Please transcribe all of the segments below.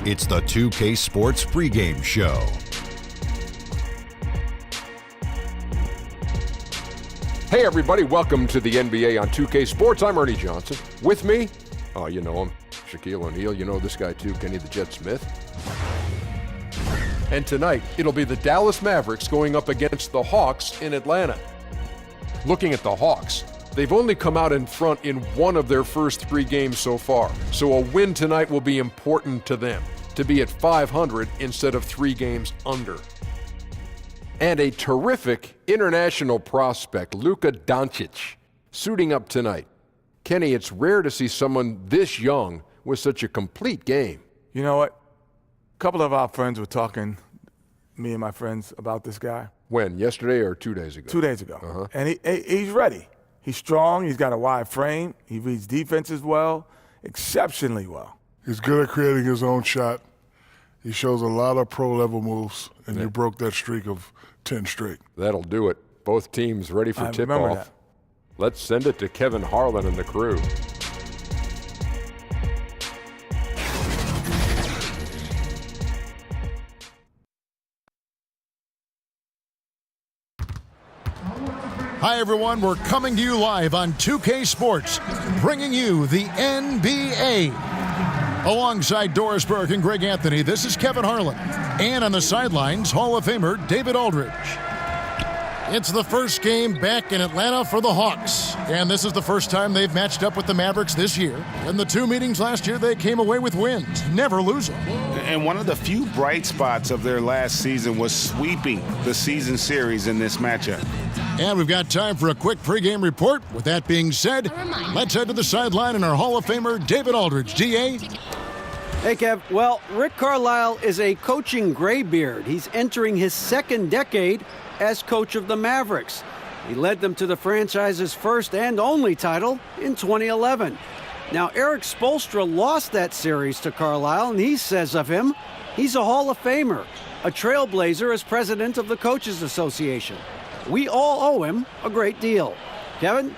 It's the 2K Sports pregame show. Hey everybody, welcome to the NBA on 2K Sports. I'm Ernie Johnson. With me, oh you know him, Shaquille O'Neal. You know this guy too, Kenny the Jet Smith. And tonight, it'll be the Dallas Mavericks going up against the Hawks in Atlanta. Looking at the Hawks, they've only come out in front in one of their first 3 games so far. So a win tonight will be important to them, to be at 500 instead of 3 games under. And a terrific international prospect, Luka Doncic, suiting up tonight. Kenny, it's rare to see someone this young with such a complete game. You know what? A couple of our friends were talking, me and my friends, about this guy. When? Yesterday or 2 days ago? 2 days ago. And he's ready. He's strong. He's got a wide frame. He reads defenses well, exceptionally well. He's good at creating his own shot. He shows a lot of pro-level moves, and you broke that streak of 10 straight. That'll do it. Both teams ready for tip-off. Remember that. Let's send it to Kevin Harlan and the crew. Hi, everyone. We're coming to you live on 2K Sports, bringing you the NBA. Alongside Doris Burke and Greg Anthony, this is Kevin Harlan. And on the sidelines, Hall of Famer David Aldridge. It's the first game back in Atlanta for the Hawks. And this is the first time they've matched up with the Mavericks this year. In the 2 meetings last year, they came away with wins, never losing. And one of the few bright spots of their last season was sweeping the season series in this matchup. And we've got time for a quick pregame report. With that being said, let's head to the sideline and our Hall of Famer, David Aldridge. DA? Hey, Kev. Well, Rick Carlisle is a coaching graybeard. He's entering his 2nd decade as coach of the Mavericks. He led them to the franchise's first and only title in 2011. Now, Eric Spoelstra lost that series to Carlisle, and he says of him, he's a Hall of Famer, a trailblazer as president of the Coaches Association. We all owe him a great deal. Kevin?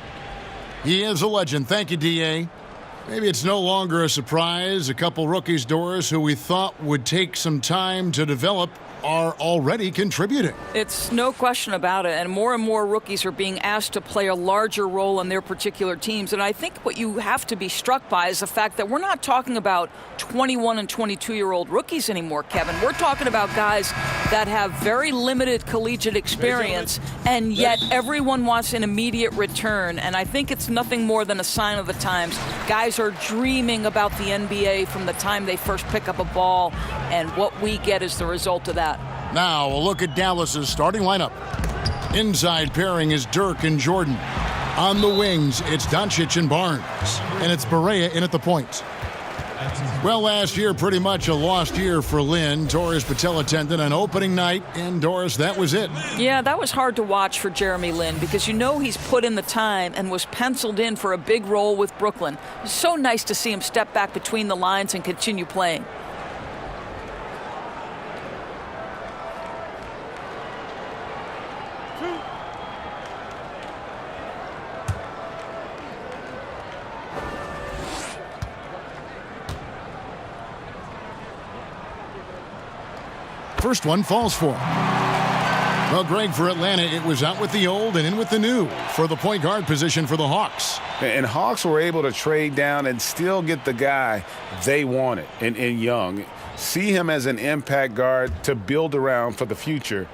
He is a legend. Thank you, DA. Maybe it's no longer a surprise. A couple rookies, Doris, who we thought would take some time to develop, are already contributing. It's no question about it, and more rookies are being asked to play a larger role in their particular teams. And I think what you have to be struck by is the fact that we're not talking about 21 and 22-year-old rookies anymore, Kevin. We're talking about guys that have very limited collegiate experience, and yet everyone wants an immediate return. And I think it's nothing more than a sign of the times. Guys are dreaming about the NBA from the time they first pick up a ball, and what we get is the result of that. Now, a look at Dallas's starting lineup. Inside pairing is Dirk and Jordan. On the wings, it's Doncic and Barnes. And it's Barea in at the point. Well, last year, pretty much a lost year for Lynn. Torres patella tendon on opening night. And Doris, that was it. Yeah, that was hard to watch for Jeremy Lin because you know he's put in the time and was penciled in for a big role with Brooklyn. It's so nice to see him step back between the lines and continue playing. First one falls for him. Well, Greg, for Atlanta, it was out with the old and in with the new for the point guard position for the Hawks. And Hawks were able to trade down and still get the guy they wanted in Young. See him as an impact guard to build around for the future.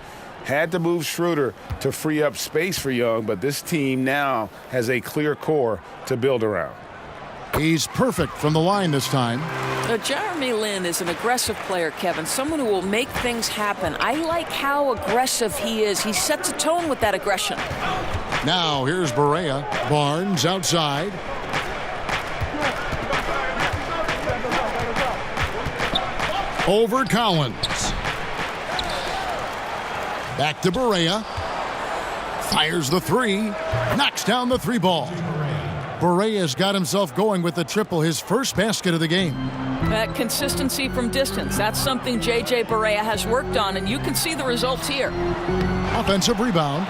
Had to move Schroeder to free up space for Young, but this team now has a clear core to build around. He's perfect from the line this time. Now, Jeremy Lin is an aggressive player, Kevin, someone who will make things happen. I like how aggressive he is. He sets a tone with that aggression. Now, here's Barea. Barnes outside. Over Collins. Back to Barea. Fires the 3. Knocks down the 3 ball. Barea's got himself going with the triple, his first basket of the game. That consistency from distance, that's something J.J. Barea has worked on, and you can see the results here. Offensive rebound.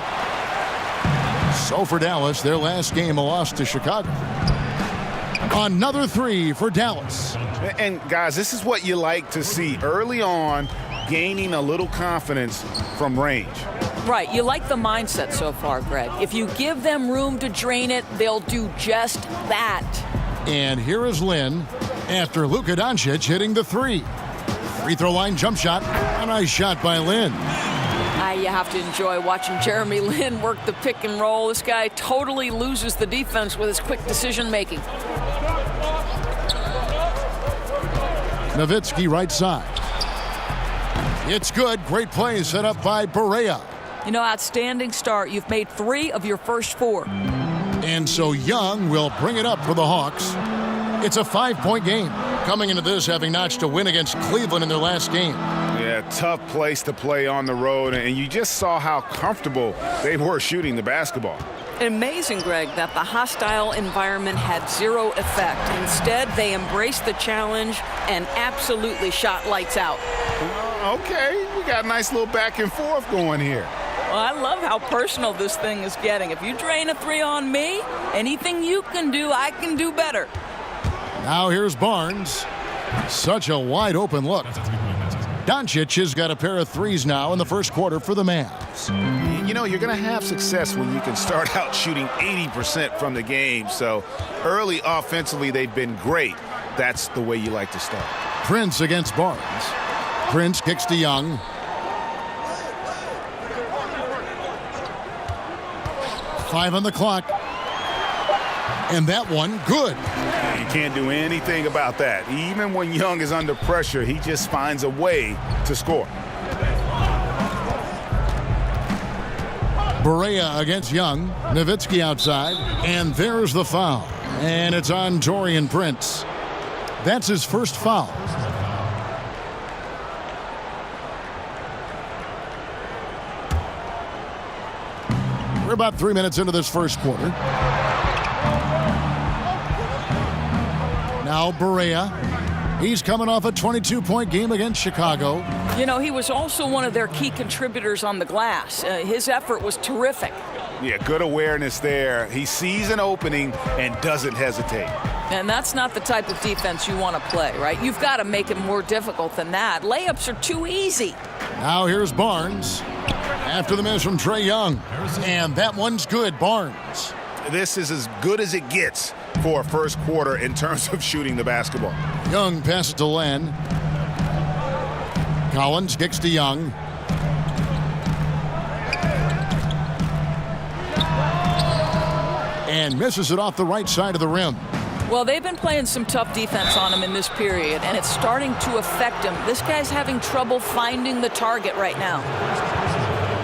So for Dallas, their last game, a loss to Chicago. Another three for Dallas. And guys, this is what you like to see early on, gaining a little confidence from range. Right, you like the mindset so far, Greg. If you give them room to drain it, they'll do just that. And here is Lynn after Luka Doncic hitting the three. Free throw line jump shot. A nice shot by Lynn. You have to enjoy watching Jeremy Lin work the pick and roll. This guy totally loses the defense with his quick decision making. Nowitzki right side. It's good. Great play set up by Barea. You know, outstanding start. You've made 3 of your first 4. And so Young will bring it up for the Hawks. It's a 5-point game. Coming into this, having notched a win against Cleveland in their last game. Yeah, tough place to play on the road, and you just saw how comfortable they were shooting the basketball. Amazing, Greg, that the hostile environment had 0 effect. Instead, they embraced the challenge and absolutely shot lights out. Okay, we got a nice little back and forth going here. Well, I love how personal this thing is getting. If you drain a 3 on me, anything you can do, I can do better. Now here's Barnes. Such a wide open look. Doncic has got a pair of threes now in the first quarter for the Mavs. You know, you're going to have success when you can start out shooting 80% from the game. So early offensively, they've been great. That's the way you like to start. Prince against Barnes. Prince kicks to Young. Five on the clock. And that one, good. You can't do anything about that. Even when Young is under pressure, he just finds a way to score. Barea against Young. Nowitzki outside. And there's the foul. And it's on Taurean Prince. That's his first foul. We're about 3 minutes into this first quarter. Now Barea. He's coming off a 22-point game against Chicago. You know, he was also one of their key contributors on the glass. His effort was terrific. Yeah, good awareness there. He sees an opening and doesn't hesitate. And that's not the type of defense you want to play, right? You've got to make it more difficult than that. Layups are too easy. Now here's Barnes after the miss from Trae Young. And that one's good, Barnes. This is as good as it gets for a first quarter in terms of shooting the basketball. Young passes to Len. Collins kicks to Young. And misses it off the right side of the rim. Well, they've been playing some tough defense on him in this period, and it's starting to affect him. This guy's having trouble finding the target right now.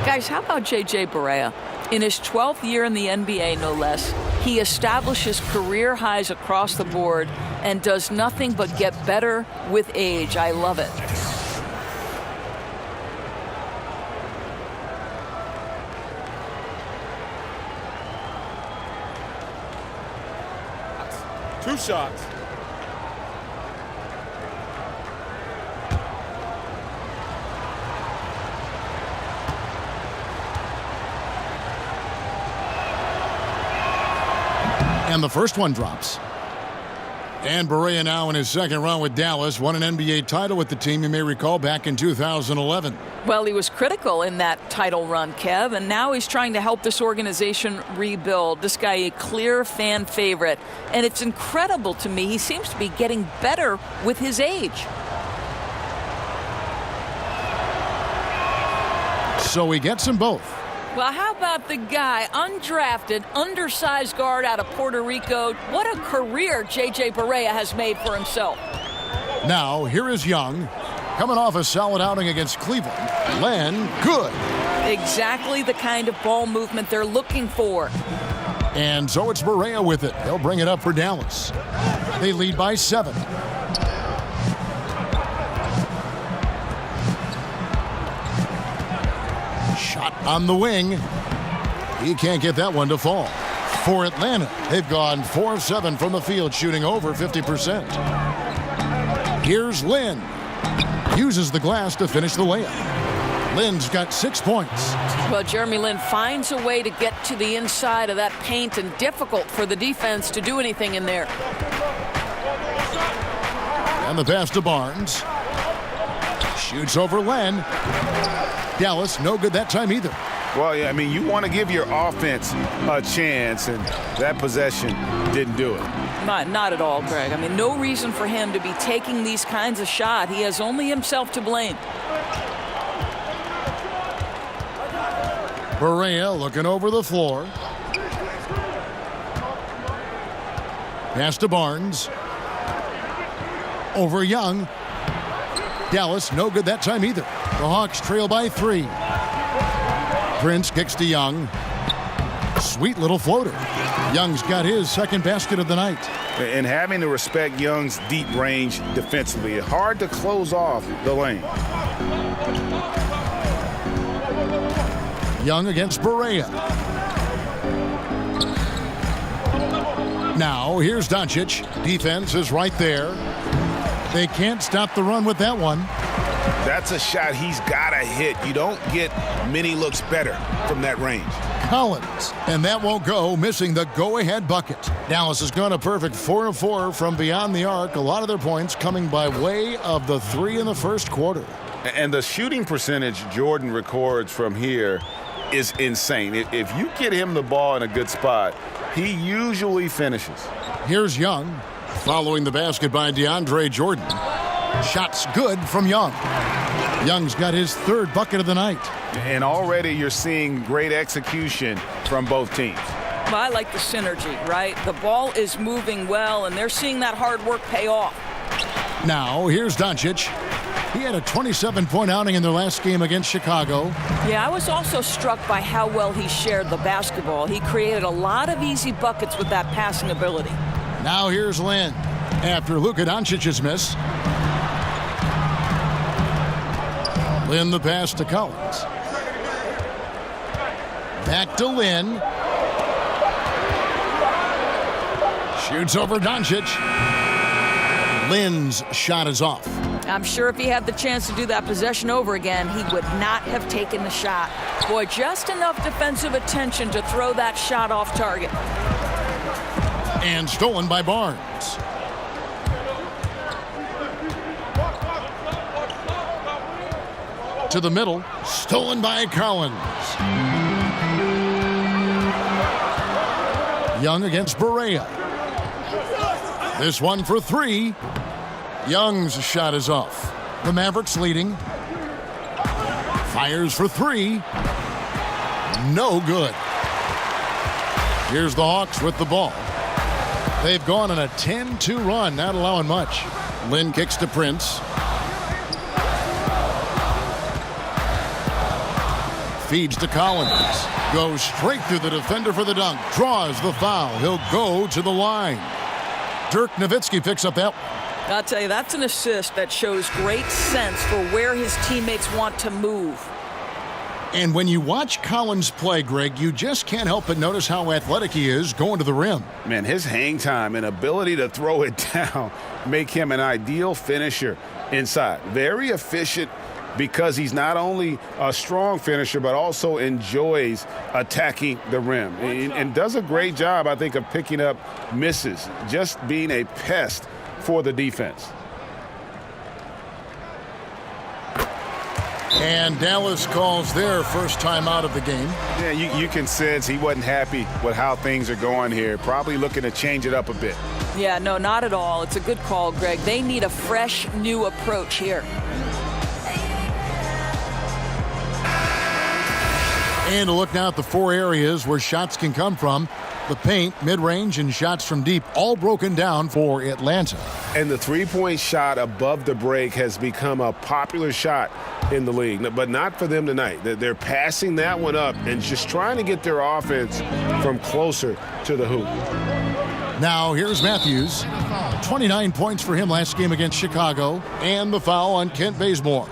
Guys, how about J.J. Barea? In his 12th year in the NBA, no less, he establishes career highs across the board and does nothing but get better with age. I love it. Two shots. And the first one drops. And Barea now in his second run with Dallas won an NBA title with the team, you may recall, back in 2011. Well, he was critical in that title run, Kev, and now he's trying to help this organization rebuild. This guy, a clear fan favorite, and it's incredible to me. He seems to be getting better with his age. So he gets them both. Well, how about the guy, undrafted, undersized guard out of Puerto Rico? What a career J.J. Barea has made for himself. Now, here is Young, coming off a solid outing against Cleveland. Len, good. Exactly the kind of ball movement they're looking for. And so it's Barea with it. They'll bring it up for Dallas. They lead by 7. Shot on the wing. He can't get that one to fall. For Atlanta, they've gone 4 of 7 from the field, shooting over 50%. Here's Lynn. Uses the glass to finish the layup. Lynn's got 6 points. Well, Jeremy Lin finds a way to get to the inside of that paint, and difficult for the defense to do anything in there. And the pass to Barnes. Shoots over Len. Dallas, no good that time either. Well, yeah, I mean, you want to give your offense a chance, and that possession didn't do it. Not at all, Greg. I mean, no reason for him to be taking these kinds of shots. He has only himself to blame. Berea looking over the floor. Pass to Barnes. Over Young. Dallas, no good that time either. The Hawks trail by 3. Prince kicks to Young. Sweet little floater. Young's got his second basket of the night. And having to respect Young's deep range defensively, hard to close off the lane. Young against Berea. Now, here's Doncic. Defense is right there. They can't stop the run with that one. That's a shot he's got to hit. You don't get many looks better from that range. Collins, and that won't go, missing the go-ahead bucket. Dallas has gone a perfect 4 of 4 from beyond the arc. A lot of their points coming by way of the 3 in the first quarter. And the shooting percentage Jordan records from here is insane. If you get him the ball in a good spot, he usually finishes. Here's Young, following the basket by DeAndre Jordan. Shots good from Young. Young's got his third bucket of the night. And already you're seeing great execution from both teams. Well, I like the synergy, right? The ball is moving well, and they're seeing that hard work pay off. Now, here's Doncic. He had a 27-point outing in their last game against Chicago. Yeah, I was also struck by how well he shared the basketball. He created a lot of easy buckets with that passing ability. Now here's Lin. After Luka Doncic's miss. Lin the pass to Collins. Back to Lin. Shoots over Doncic. Lin's shot is off. I'm sure if he had the chance to do that possession over again, he would not have taken the shot. Boy, just enough defensive attention to throw that shot off target. And stolen by Barnes. To the middle, stolen by Collins. Young against Berea. This one for 3. Young's shot is off. The Mavericks leading. Fires for 3. No good. Here's the Hawks with the ball. They've gone on a 10-2 run, not allowing much. Lin kicks to Prince. Feeds to Collins. Goes straight through the defender for the dunk. Draws the foul. He'll go to the line. Dirk Nowitzki picks up that. I'll tell you, that's an assist that shows great sense for where his teammates want to move. And when you watch Collins play, Greg, you just can't help but notice how athletic he is going to the rim. Man, his hang time and ability to throw it down make him an ideal finisher inside. Very efficient because he's not only a strong finisher but also enjoys attacking the rim and does a great job, I think, of picking up misses, just being a pest for the defense. And Dallas calls their first time out of the game. Yeah, you can sense he wasn't happy with how things are going here. Probably looking to change it up a bit. Yeah, no, not at all. It's a good call, Greg. They need a fresh, new approach here. And to look now at the 4 areas where shots can come from. The paint, mid-range, and shots from deep all broken down for Atlanta. And the three-point shot above the break has become a popular shot in the league, but not for them tonight. They're passing that one up and just trying to get their offense from closer to the hoop. Now here's Matthews. 29 points for him last game against Chicago, and the foul on Kent Bazemore.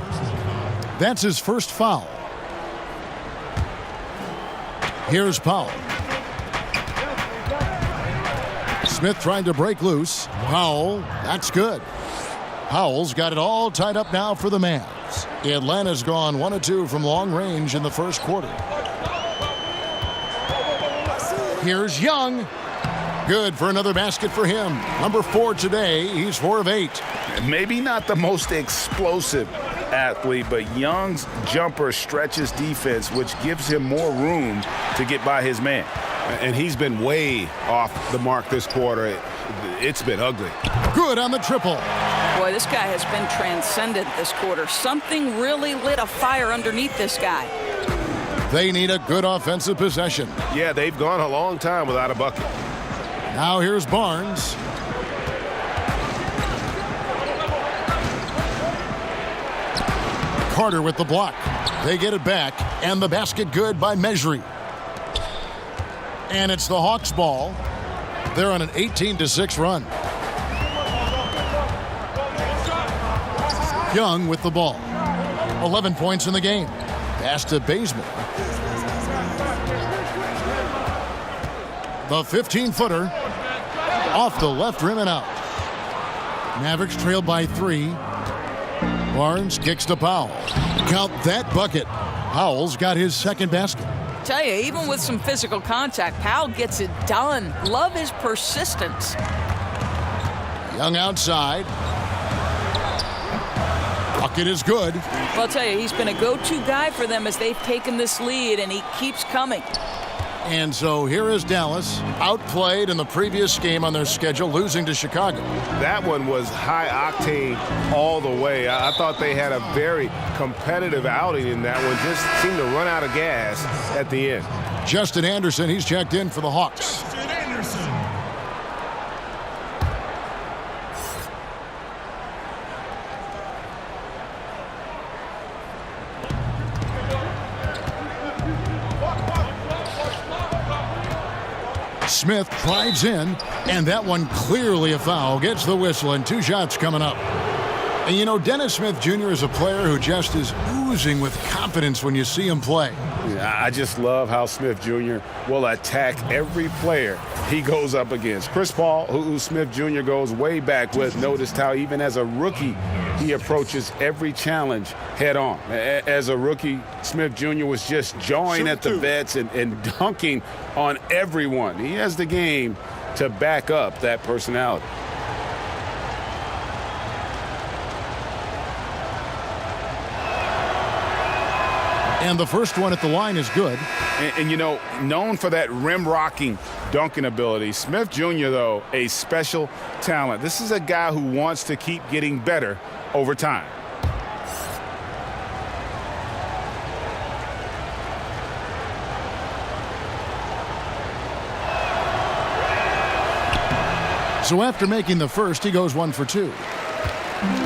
That's his first foul. Here's Powell. Smith trying to break loose. Powell, that's good. Powell's got it all tied up now for the Mavs. Atlanta's gone 1 of 2 from long range in the first quarter. Here's Young. Good for another basket for him. Number 4 today. He's 4 of 8. Maybe not the most explosive athlete, but Young's jumper stretches defense, which gives him more room to get by his man. And he's been way off the mark this quarter. It's been ugly. Good on the triple. Boy, this guy has been transcendent this quarter. Something really lit a fire underneath this guy. They need a good offensive possession. Yeah, they've gone a long time without a bucket. Now here's Barnes. Carter with the block. They get it back, and the basket good by Mejri. And it's the Hawks' ball. They're on an 18-6 run. Young with the ball. 11 points in the game. Pass to Bazemore. The 15-footer off the left rim and out. Mavericks trailed by 3. Barnes kicks to Powell. Count that bucket. Powell's got his second basket. Tell you, even with some physical contact, Powell gets it done. Love his persistence. Young outside. Bucket is good. Well, I'll tell you, he's been a go-to guy for them as they've taken this lead, and he keeps coming. And so here is Dallas, outplayed in the previous game on their schedule, losing to Chicago. That one was high octane all the way. I thought they had a very competitive outing in that one. Just seemed to run out of gas at the end. Justin Anderson, he's checked in for the Hawks. Smith drives in, and that one clearly a foul. Gets the whistle, and 2 shots coming up. And you know, Dennis Smith Jr. is a player who just is oozing with confidence when you see him play. I just love how Smith Jr. will attack every player he goes up against. Chris Paul, who Smith Jr. goes way back with, noticed how even as a rookie, he approaches every challenge head on. As a rookie, Smith Jr. was just jawing at the vets and dunking on everyone. He has the game to back up that personality. And the first one at the line is good. And you know, known for that rim-rocking dunking ability, Smith Jr., though, a special talent. This is a guy who wants to keep getting better over time. So after making the first, he goes 1 for 2.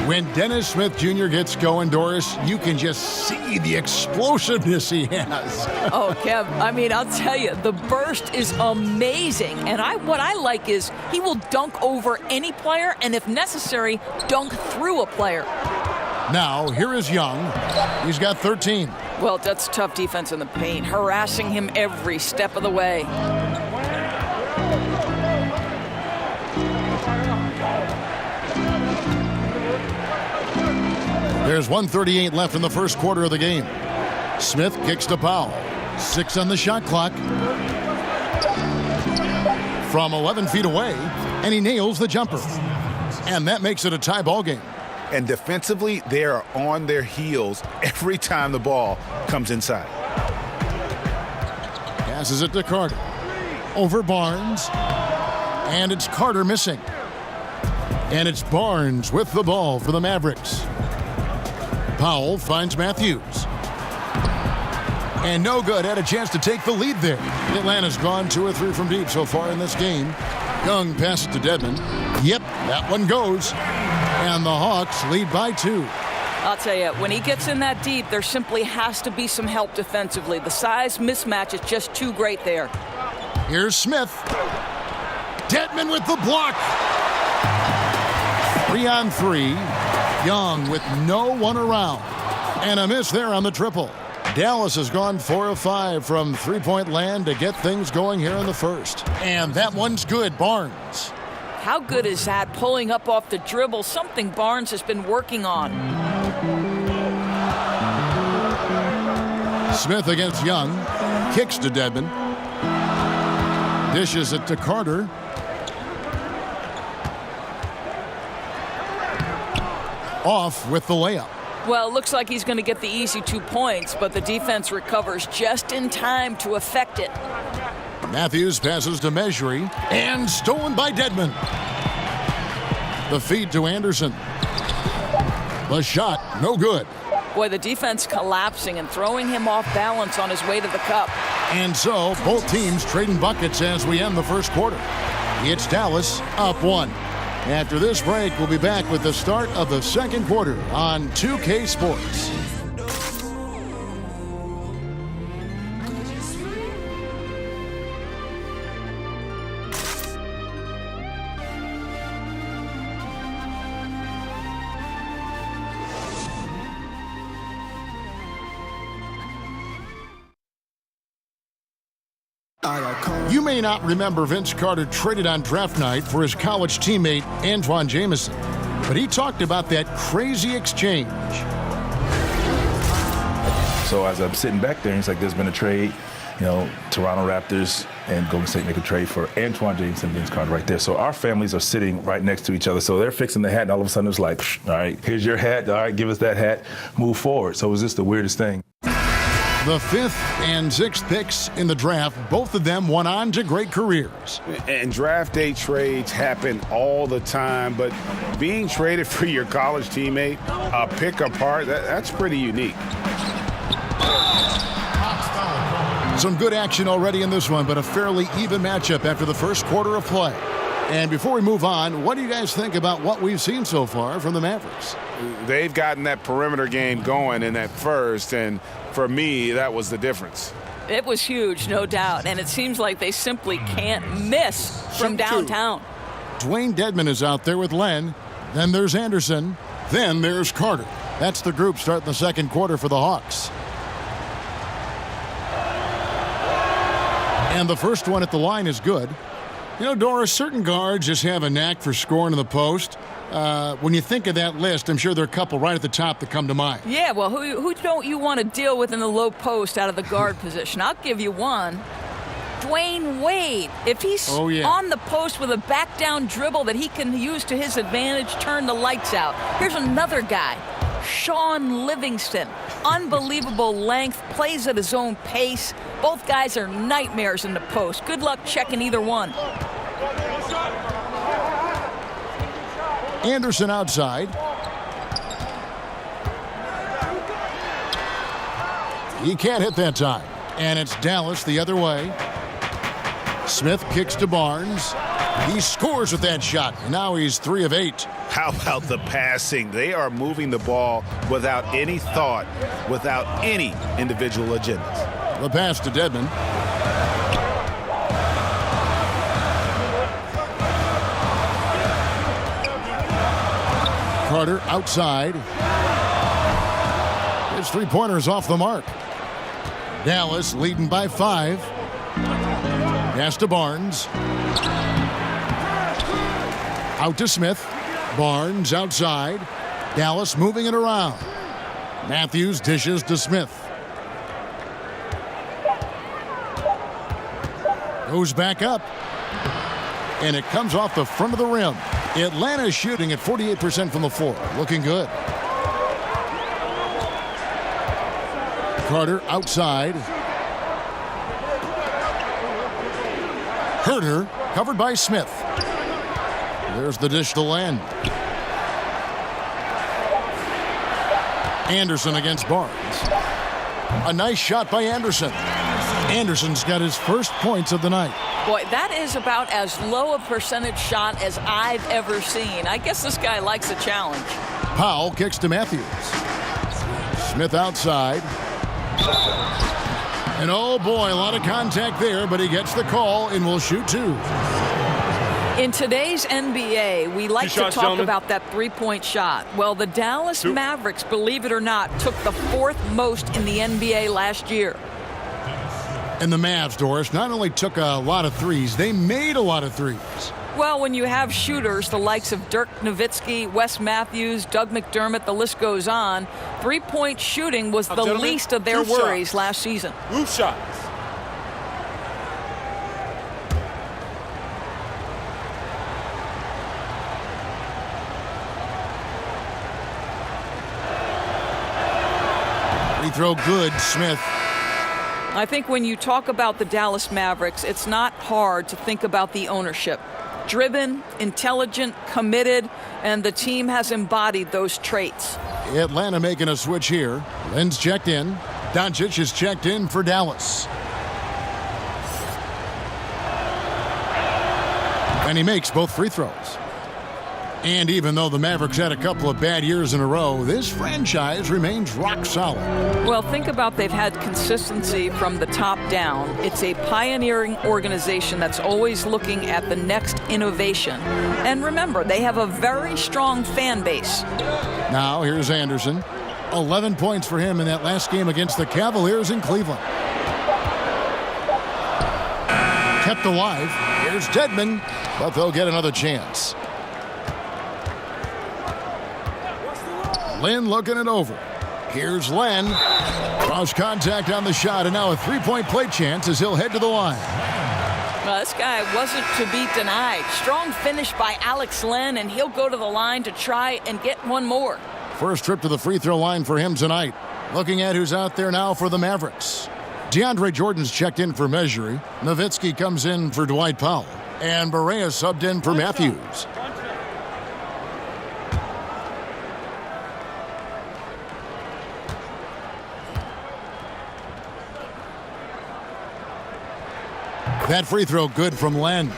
When Dennis Smith Jr. gets going, Doris, you can just see the explosiveness he has. Oh, Kev, I mean, I'll tell you, the burst is amazing. And what I like is he will dunk over any player, and if necessary, dunk through a player. Now, here is Young. He's got 13. Well, that's tough defense in the paint, harassing him every step of the way. There's 1:38 left in the first quarter of the game. Smith kicks to Powell. 6 on the shot clock. From 11 feet away, and he nails the jumper. And that makes it a tie ball game. And defensively, they are on their heels every time the ball comes inside. Passes it to Carter. Over Barnes. And it's Carter missing. And it's Barnes with the ball for the Mavericks. Powell finds Matthews. And no good. Had a chance to take the lead there. Atlanta's gone 2 or 3 from deep so far in this game. Young passes to Dedmon. Yep, that one goes. And the Hawks lead by 2. I'll tell you, when he gets in that deep, there simply has to be some help defensively. The size mismatch is just too great there. Here's Smith. Dedmon with the block. 3 on 3. Young with no one around. And a miss there on the triple. Dallas has gone 4 of 5 from three-point land to get things going here in the first. And that one's good. Barnes. How good is that? Pulling up off the dribble, something Barnes has been working on. Smith against Young. Kicks to Dedmon. Dishes it to Carter. off with the layup. Well, it looks like he's going to get the easy 2 points, but the defense recovers just in time to effect it. Matthews passes to Mejri, and stolen by Dedmon. The feed to Anderson. The shot, no good. Boy, the defense collapsing and throwing him off balance on his way to the cup. And so, both teams trading buckets as we end the first quarter. It's Dallas up 1. After this break, we'll be back with the start of the second quarter on 2K Sports. You may not remember Vince Carter traded on draft night for his college teammate Antoine Jamison, but he talked about that crazy exchange. So as I'm sitting back there, it's like there's been a trade, Toronto Raptors and Golden State make a trade for Antoine Jamison and Vince Carter right there. So our families are sitting right next to each other. So they're fixing the hat, and all of a sudden it's like, all right, here's your hat. All right, give us that hat. Move forward. So it was just the weirdest thing. The 5th and 6th picks in the draft, both of them went on to great careers. And draft day trades happen all the time, but being traded for your college teammate, a pick apart, that's pretty unique. Some good action already in this one, but a fairly even matchup after the first quarter of play. And before we move on, what do you guys think about what we've seen so far from the Mavericks? They've gotten that perimeter game going in that first, and for me, that was the difference. It was huge, no doubt, and it seems like they simply can't miss from downtown. Dwayne Dedmon is out there with Len. Then there's Anderson. Then there's Carter. That's the group starting the second quarter for the Hawks. And the first one at the line is good. Doris, certain guards just have a knack for scoring in the post. When you think of that list, I'm sure there are a couple right at the top that come to mind. Yeah, well, who don't you want to deal with in the low post out of the guard position? I'll give you one. Dwayne Wade. If he's on the post with a back-down dribble that he can use to his advantage, turn the lights out. Here's another guy, Sean Livingston. Unbelievable length, plays at his own pace. Both guys are nightmares in the post. Good luck checking either one. Anderson outside. He can't hit that time. And it's Dallas the other way. Smith kicks to Barnes. He scores with that shot. And now he's 3 of 8. How about the passing? They are moving the ball without any thought, without any individual agendas. The pass to Dedmon. Carter outside. His three-pointer is off the mark. Dallas leading by 5. Pass to Barnes. Out to Smith. Barnes outside. Dallas moving it around. Matthews dishes to Smith. Goes back up. And it comes off the front of the rim. Atlanta shooting at 48% from the floor. Looking good. Carter outside. Herter covered by Smith. There's the dish to Len. Anderson against Barnes. A nice shot by Anderson. Anderson's got his first points of the night. Boy, that is about as low a percentage shot as I've ever seen. I guess this guy likes a challenge. Powell kicks to Matthews. Smith outside. And oh boy, a lot of contact there, but he gets the call and will shoot 2. In today's NBA, we like to talk about that three-point shot. Well, the Dallas Mavericks, believe it or not, took the 4th most in the NBA last year. And the Mavs, Doris, not only took a lot of threes, they made a lot of threes. Well, when you have shooters, the likes of Dirk Nowitzki, Wes Matthews, Doug McDermott, the list goes on, three-point shooting was the least of their worries last season. Roof shots. Free throw good, Smith. I think when you talk about the Dallas Mavericks, it's not hard to think about the ownership. Driven, intelligent, committed, and the team has embodied those traits. Atlanta making a switch here. Lynn's checked in. Doncic is checked in for Dallas. And he makes both free throws. And even though the Mavericks had a couple of bad years in a row, this franchise remains rock solid. Well, think about they've had consistency from the top down. It's a pioneering organization that's always looking at the next innovation. And remember, they have a very strong fan base. Now, here's Anderson. 11 points for him in that last game against the Cavaliers in Cleveland. Kept alive. Here's Dedmon, but they'll get another chance. Lynn looking it over. Here's Len. Cross contact on the shot, and now a three-point play chance as he'll head to the line. Well, this guy wasn't to be denied. Strong finish by Alex Len, and he'll go to the line to try and get one more. First trip to the free throw line for him tonight. Looking at who's out there now for the Mavericks. DeAndre Jordan's checked in for Mejri. Nowitzki comes in for Dwight Powell. And Barea subbed in for Matthews. That free throw good from Len.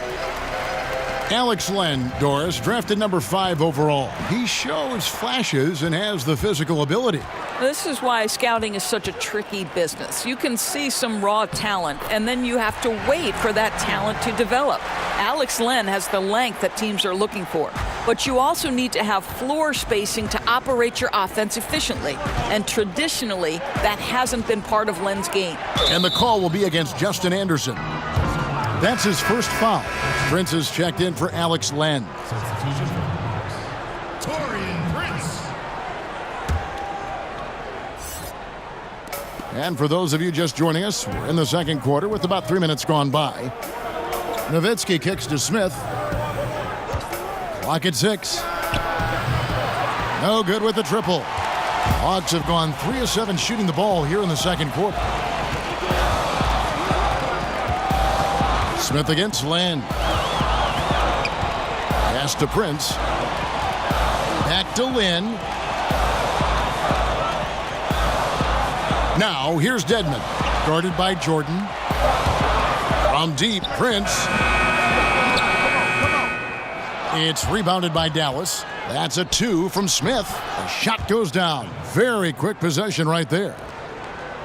Alex Len, Doris, drafted number 5 overall. He shows flashes and has the physical ability. This is why scouting is such a tricky business. You can see some raw talent, and then you have to wait for that talent to develop. Alex Len has the length that teams are looking for, but you also need to have floor spacing to operate your offense efficiently, and traditionally, that hasn't been part of Len's game. And the call will be against Justin Anderson. That's his first foul. Prince is checked in for Alex Len. And for those of you just joining us, we're in the second quarter with about 3 minutes gone by. Nowitzki kicks to Smith. Clock at 6. No good with the triple. Hawks have gone 3 of 7 shooting the ball here in the second quarter. Smith against Len. Pass to Prince. Back to Lynn. Now here's Dedmon. Guarded by Jordan. From deep, Prince. It's rebounded by Dallas. That's a 2 from Smith. The shot goes down. Very quick possession right there.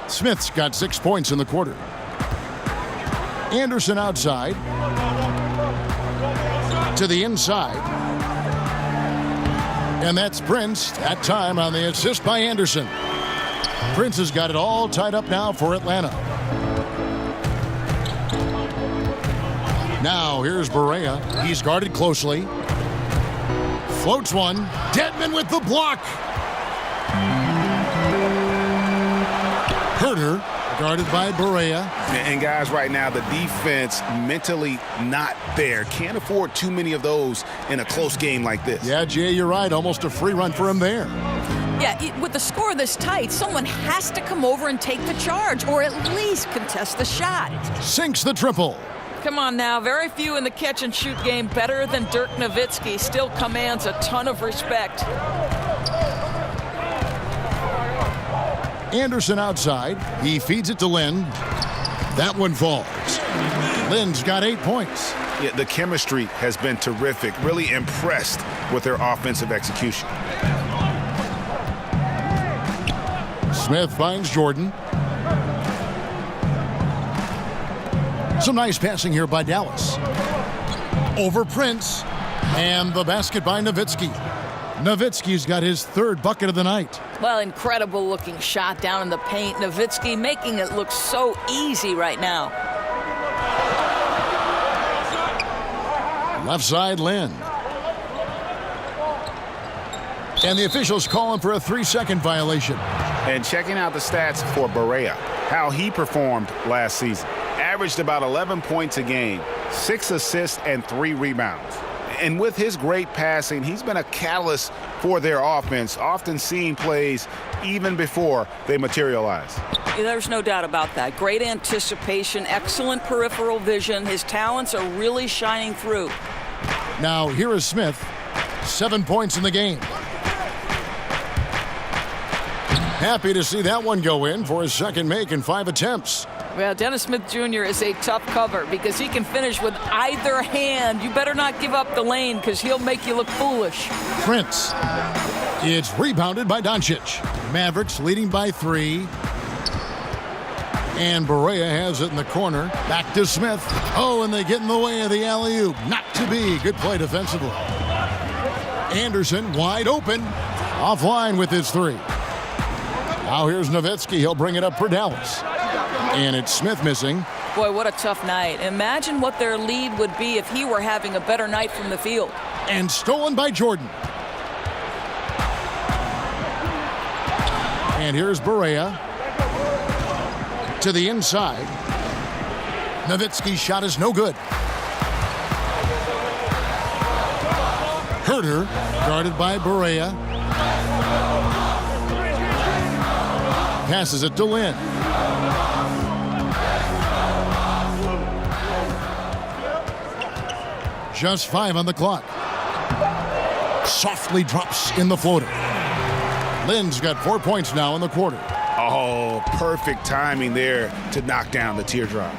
Smith's got 6 points in the quarter. Anderson outside. To the inside. And that's Prince. That time on the assist by Anderson. Prince has got it all tied up now for Atlanta. Now here's Barea. He's guarded closely. Floats one. Dedmon with the block. Herter guarded by Barea. And guys, right now, the defense mentally not there. Can't afford too many of those in a close game like this. Yeah, Jay, you're right. Almost a free run for him there. Yeah, with the score this tight, someone has to come over and take the charge, or at least contest the shot. Sinks the triple. Come on now, very few in the catch-and-shoot game better than Dirk Nowitzki. Still commands a ton of respect. Anderson outside. He feeds it to Lynn. That one falls. Lynn's got 8 points. Yeah, the chemistry has been terrific. Really impressed with their offensive execution. Smith finds Jordan. Some nice passing here by Dallas. Over Prince. And the basket by Nowitzki. Nowitzki's got his 3rd bucket of the night. Well, incredible looking shot down in the paint. Nowitzki making it look so easy right now. Left side, Lynn. And the officials calling for a 3-second violation. And checking out the stats for Barea, how he performed last season. Averaged about 11 points a game, 6 assists and 3 rebounds. And with his great passing, he's been a catalyst for their offense, often seeing plays even before they materialize. There's no doubt about that. Great anticipation, excellent peripheral vision. His talents are really shining through. Now here is Smith, 7 points in the game. Happy to see that one go in for his second make in 5 attempts. Well, Dennis Smith Jr. is a tough cover because he can finish with either hand. You better not give up the lane because he'll make you look foolish. Prince. It's rebounded by Doncic. Mavericks leading by 3. And Barea has it in the corner. Back to Smith. Oh, and they get in the way of the alley-oop. Not to be. Good play defensively. Anderson wide open. Offline with his 3. Now here's Nowitzki. He'll bring it up for Dallas. And it's Smith missing. Boy, what a tough night. Imagine what their lead would be if he were having a better night from the field. And stolen by Jordan. And here's Barea. To the inside. Nowitzki's shot is no good. Herter, guarded by Barea. Passes it to Lynn. Just 5 on the clock. Softly drops in the floater. Lynn's got 4 points now in the quarter. Oh, perfect timing there to knock down the teardrop.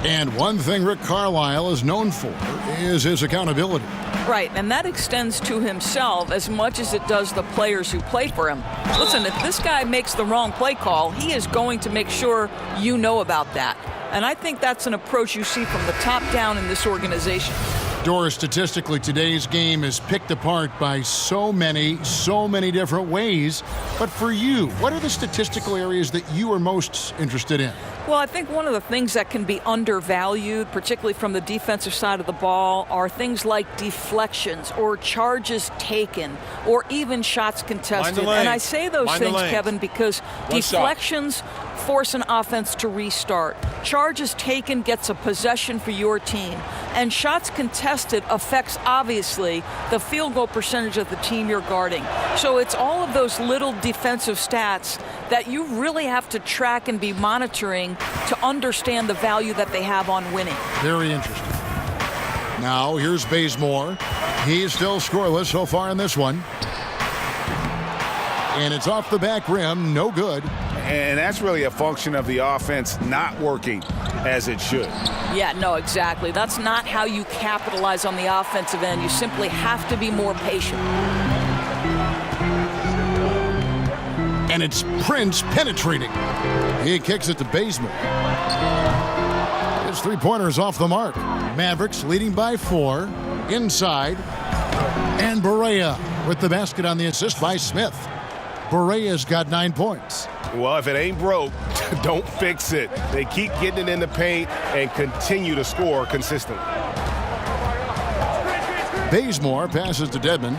And one thing Rick Carlisle is known for is his accountability. Right, and that extends to himself as much as it does the players who play for him. Listen, if this guy makes the wrong play call, he is going to make sure you know about that. And I think that's an approach you see from the top down in this organization. Doris, statistically, today's game is picked apart by so many different ways. But for you, what are the statistical areas that you are most interested in? Well, I think one of the things that can be undervalued, particularly from the defensive side of the ball, are things like deflections or charges taken or even shots contested. And I say those things, Kevin, because deflections force an offense to restart. Charges taken gets a possession for your team. And shots contested affects, obviously, the field goal percentage of the team you're guarding. So it's all of those little defensive stats that you really have to track and be monitoring to understand the value that they have on winning. Very interesting. Now here's Bazemore. He's still scoreless so far in this one. And it's off the back rim, no good. And that's really a function of the offense not working as it should. Yeah, no, exactly. That's not how you capitalize on the offensive end. You simply have to be more patient. And it's Prince penetrating. He kicks it to Bazemore. His three-pointer is off the mark. Mavericks leading by 4. Inside. And Barea with the basket on the assist by Smith. Barea's got 9 points. Well, if it ain't broke, don't fix it. They keep getting it in the paint and continue to score consistently. Bazemore passes to Dedmon.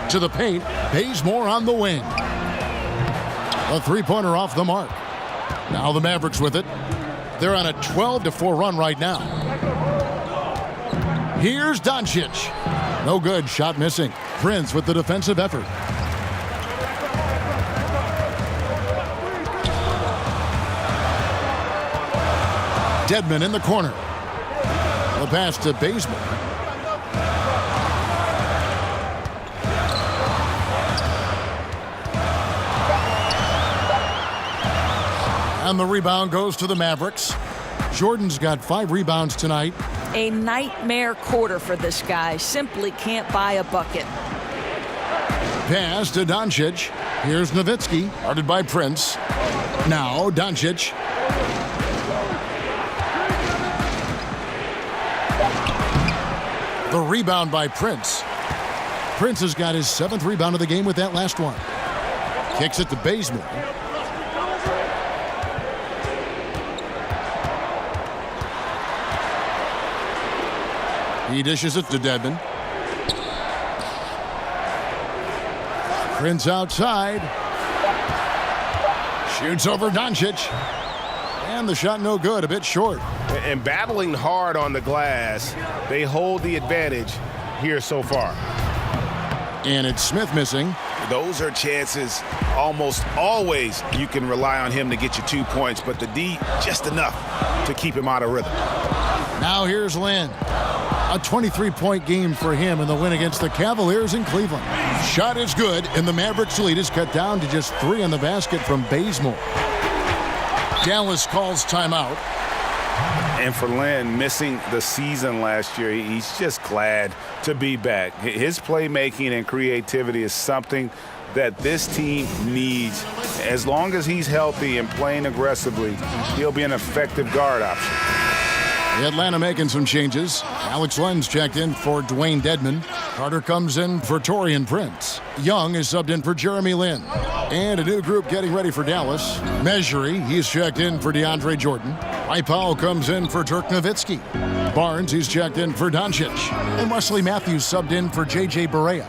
To the paint. Bazemore on the wing. A three-pointer off the mark. Now the Mavericks with it. They're on a 12-4 run right now. Here's Doncic. No good. Shot missing. Prince with the defensive effort. Dedmon in the corner. The pass to Bazemore. And the rebound goes to the Mavericks. Jordan's got 5 rebounds tonight. A nightmare quarter for this guy. Simply can't buy a bucket. Pass to Doncic. Here's Nowitzki, guarded by Prince. Now Doncic. The rebound by Prince. Prince has got his 7th rebound of the game with that last one. Kicks it to Bazemore. He dishes it to Dedmon. Prince outside. Shoots over Doncic. And the shot no good, a bit short. And battling hard on the glass, they hold the advantage here so far. And it's Smith missing. Those are chances almost always you can rely on him to get you 2 points, but the D just enough to keep him out of rhythm. Now here's Lynn. A 23-point game for him in the win against the Cavaliers in Cleveland. Shot is good, and the Mavericks' lead is cut down to just 3 on the basket from Bazemore. Dallas calls timeout. And for Lynn, missing the season last year, he's just glad to be back. His playmaking and creativity is something that this team needs. As long as he's healthy and playing aggressively, he'll be an effective guard option. Atlanta making some changes. Alex Len's checked in for Dwayne Dedman. Carter comes in for Taurean Prince. Young is subbed in for Jeremy Lin. And a new group getting ready for Dallas. Measury, he's checked in for DeAndre Jordan. Mike Powell comes in for Dirk Nowitzki. Barnes, he's checked in for Doncic. And Wesley Matthews subbed in for J.J. Barea.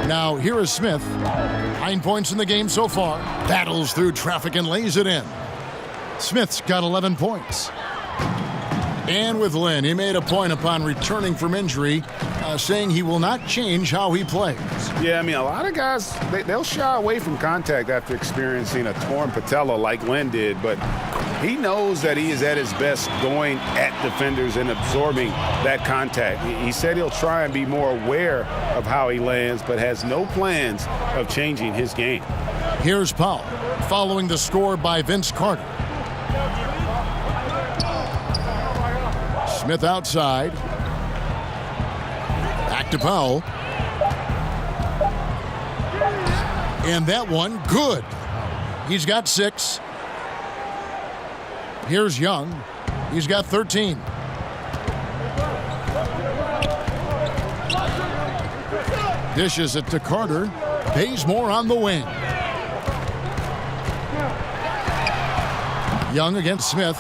Now, here is Smith. 9 points in the game so far. Battles through traffic and lays it in. Smith's got 11 points. And with Lynn, he made a point upon returning from injury, saying he will not change how he plays. Yeah, I mean, a lot of guys, they'll shy away from contact after experiencing a torn patella like Lynn did, but he knows that he is at his best going at defenders and absorbing that contact. He said he'll try and be more aware of how he lands, but has no plans of changing his game. Here's Powell, following the score by Vince Carter. Smith outside. Back to Powell. And that one, good. He's got 6. Here's Young. He's got 13. Dishes it to Carter. Bazemore on the wing. Young against Smith.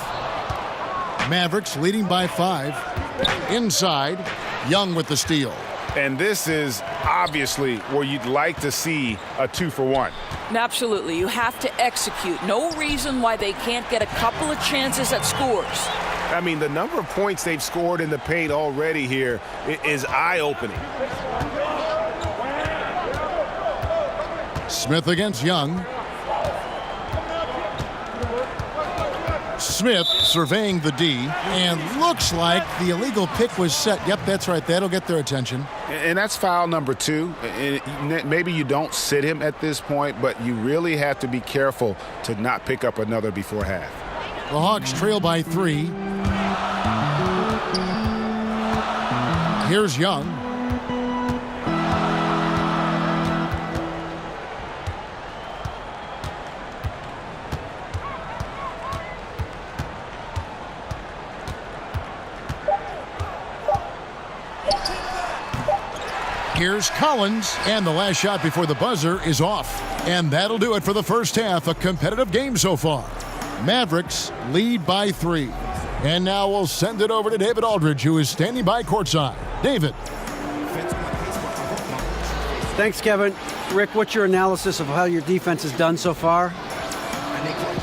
Mavericks leading by 5. Inside, Young with the steal. And this is obviously where you'd like to see a 2-for-1. Absolutely. You have to execute. No reason why they can't get a couple of chances at scores. I mean, the number of points they've scored in the paint already here is eye-opening. Smith against Young. Smith surveying the D, and looks like the illegal pick was set. Yep, that's right. That'll get their attention. And that's foul number 2. And maybe you don't sit him at this point, but you really have to be careful to not pick up another before half. The Hawks trail by 3. Here's Young. Here's Collins, and the last shot before the buzzer is off. And that'll do it for the first half. A competitive game so far. Mavericks lead by 3. And now we'll send it over to David Aldridge, who is standing by courtside. David. Thanks, Kevin. Rick, what's your analysis of how your defense has done so far?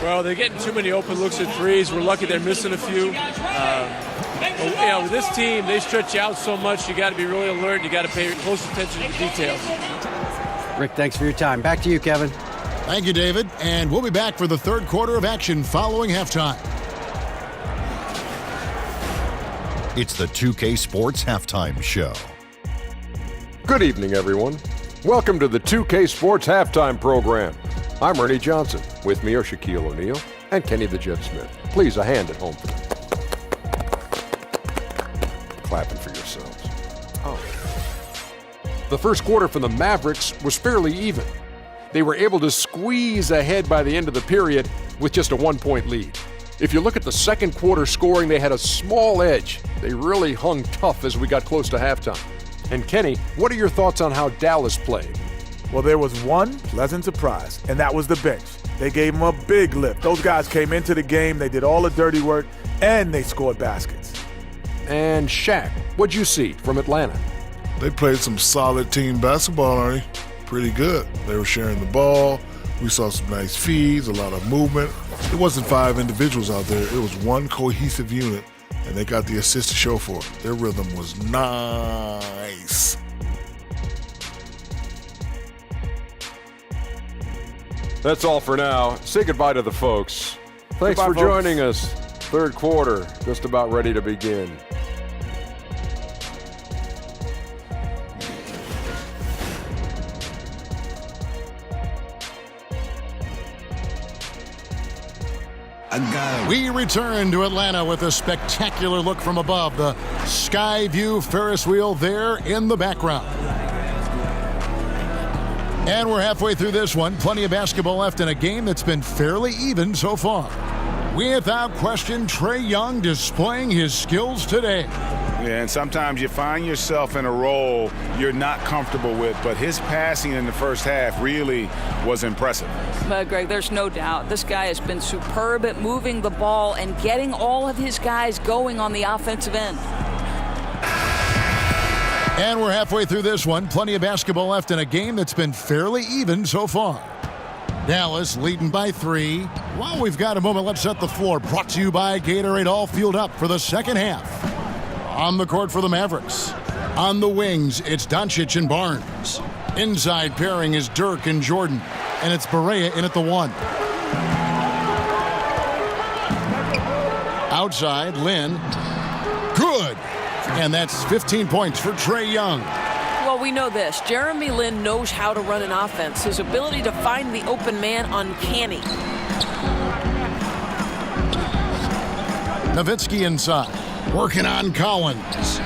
Well, they're getting too many open looks at threes. We're lucky they're missing a few. With this team, they stretch you out so much, you got to be really alert. You got to pay close attention to the details. Rick, thanks for your time. Back to you, Kevin. Thank you, David. And we'll be back for the third quarter of action following halftime. It's the 2K Sports Halftime Show. Good evening, everyone. Welcome to the 2K Sports Halftime Program. I'm Ernie Johnson. With me are Shaquille O'Neal and Kenny the Jet Smith. Please, a hand at home for them. Clapping for yourselves. Oh. The first quarter for the Mavericks was fairly even. They were able to squeeze ahead by the end of the period with just a 1-point lead. If you look at the second quarter scoring, they had a small edge. They really hung tough as we got close to halftime. And Kenny, what are your thoughts on how Dallas played? Well, there was one pleasant surprise, and that was the bench. They gave them a big lift. Those guys came into the game, they did all the dirty work, and they scored baskets. And Shaq, what'd you see from Atlanta? They played some solid team basketball, Ernie. Pretty good. They were sharing the ball, We saw some nice feeds, a lot of movement. It wasn't 5 individuals out there. It was one cohesive unit, and they got the assist to show for it. Their rhythm was nice. That's all for now. Say goodbye to the folks. Thanks for joining us. Third quarter, just about ready to begin. We return to Atlanta with a spectacular look from above. The Skyview Ferris wheel there in the background. And we're halfway through this one. Plenty of basketball left in a game that's been fairly even so far. Without question, Trae Young displaying his skills today. Yeah, and sometimes you find yourself in a role you're not comfortable with, but his passing in the first half really was impressive. But Greg, there's no doubt this guy has been superb at moving the ball and getting all of his guys going on the offensive end. And we're halfway through this one. Plenty of basketball left in a game that's been fairly even so far. Dallas leading by 3. While we've got a moment, let's set the floor. Brought to you by Gatorade, all fueled up for the second half. On the court for the Mavericks. On the wings, it's Doncic and Barnes. Inside pairing is Dirk and Jordan. And it's Barea in at the 1. Outside, Lin. Good. And that's 15 points for Trae Young. Well, we know this. Jeremy Lin knows how to run an offense. His ability to find the open man, uncanny. Nowitzki inside. Working on Collins.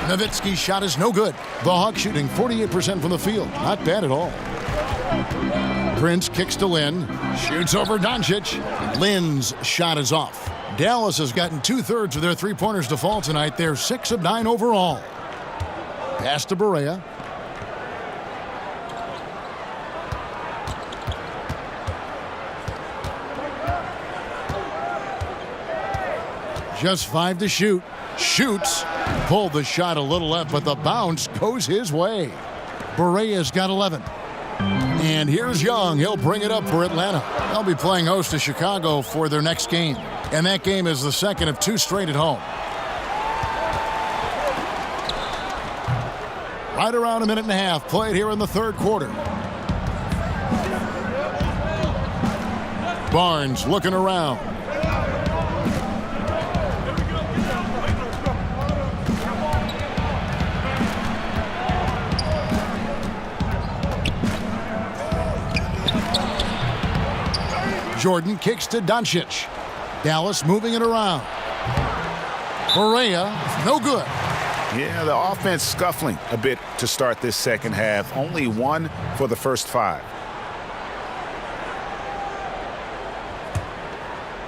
Nowitzki's shot is no good. The Hawks shooting 48% from the field. Not bad at all. Prince kicks to Lin. Shoots over Doncic. Lin's shot is off. Dallas has gotten 2/3 of their three-pointers to fall tonight. They're 6 of 9 overall. Pass to Barea. Just 5 to shoot. Shoots. Pulled the shot a little left, but the bounce goes his way. Barea's got 11. And here's Young. He'll bring it up for Atlanta. They'll be playing host to Chicago for their next game. And that game is the second of 2 straight at home. Right around a minute and a half played here in the third quarter. Barnes looking around. Jordan kicks to Doncic. Dallas moving it around. Barea, no good. Yeah, the offense scuffling a bit to start this second half. Only 1 for the first 5.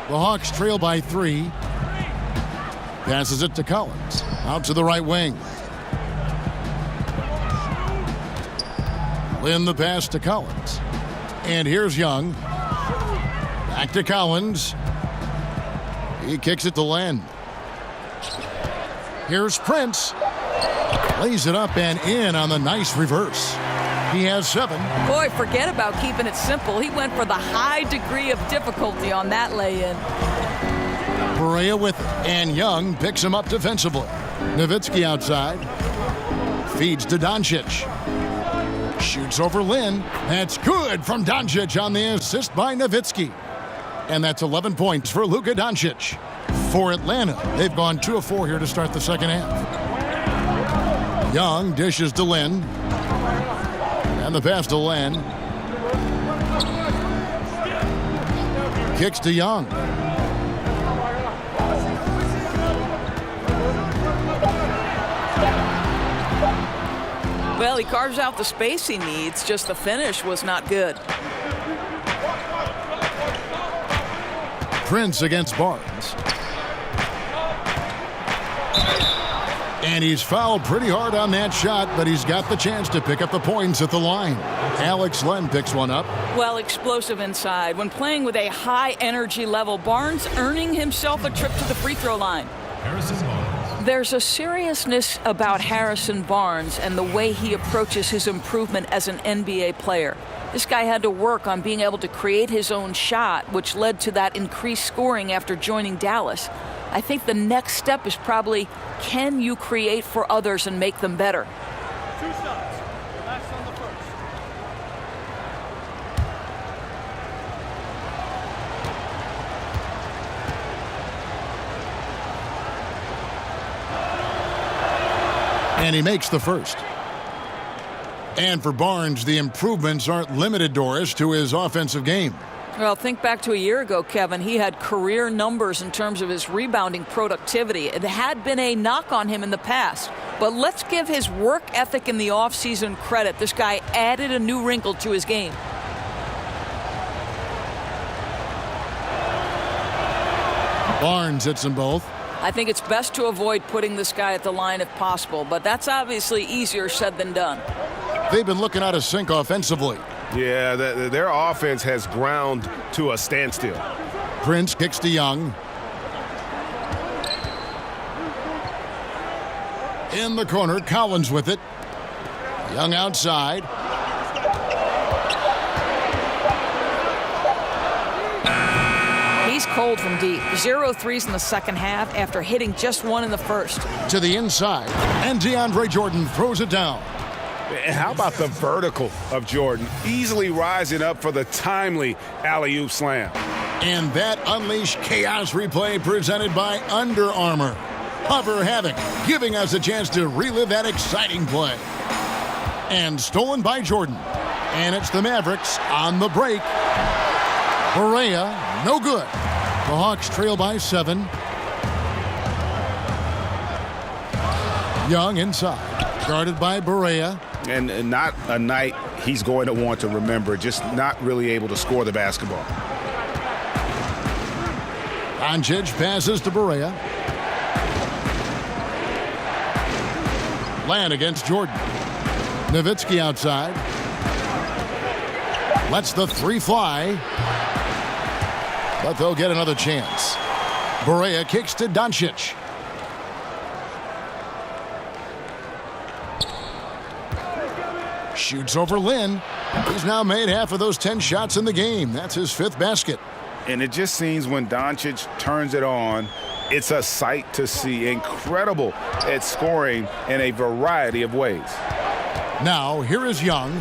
The Hawks trail by 3. Passes it to Collins. Out to the right wing. Lin the pass to Collins. And here's Young. Back to Collins. He kicks it to Len. Here's Prince. Lays it up and in on the nice reverse. He has 7. Boy, forget about keeping it simple. He went for the high degree of difficulty on that lay-in. Barea with it. And Young picks him up defensively. Nowitzki outside. Feeds to Doncic. Shoots over Lin. That's good from Doncic on the assist by Nowitzki. And that's 11 points for Luka Doncic. For Atlanta, they've gone 2 of 4 here to start the second half. Young dishes to Lin. And the pass to Len. Kicks to Young. Well, he carves out the space he needs, just the finish was not good. Prince against Barnes. And he's fouled pretty hard on that shot, but he's got the chance to pick up the points at the line. Alex Len picks one up. Well, explosive inside. When playing with a high energy level, Barnes earning himself a trip to the free throw line. There's a seriousness about Harrison Barnes and the way he approaches his improvement as an NBA player. This guy had to work on being able to create his own shot, which led to that increased scoring after joining Dallas. I think the next step is probably, can you create for others and make them better? 2 shots. Last on the first. And he makes the first. And for Barnes, the improvements aren't limited, Doris, to his offensive game. Well, think back to a year ago, Kevin. He had career numbers in terms of his rebounding productivity. It had been a knock on him in the past. But let's give his work ethic in the offseason credit. This guy added a new wrinkle to his game. Barnes hits them both. I think it's best to avoid putting this guy at the line if possible, but that's obviously easier said than done. They've been looking out of sync offensively. Yeah, their offense has ground to a standstill. Prince kicks to Young. In the corner, Collins with it. Young outside. He's cold from deep. 0 threes in the second half after hitting just 1 in the first. To the inside, and DeAndre Jordan throws it down. And how about the vertical of Jordan, easily rising up for the timely alley-oop slam. And that unleashed chaos replay presented by Under Armour. Hover Havoc, giving us a chance to relive that exciting play. And stolen by Jordan. And it's the Mavericks on the break. Barea, no good. The Hawks trail by 7. Young inside, guarded by Barea. And not a night he's going to want to remember, just not really able to score the basketball. Doncic passes to Barea. Land against Jordan. Nowitzki outside. Lets the 3 fly. But they'll get another chance. Barea kicks to Doncic. Shoots over Lynn. He's now made half of those 10 shots in the game. That's his 5th basket. And it just seems when Doncic turns it on, it's a sight to see. Incredible at scoring in a variety of ways. Now, here is Young.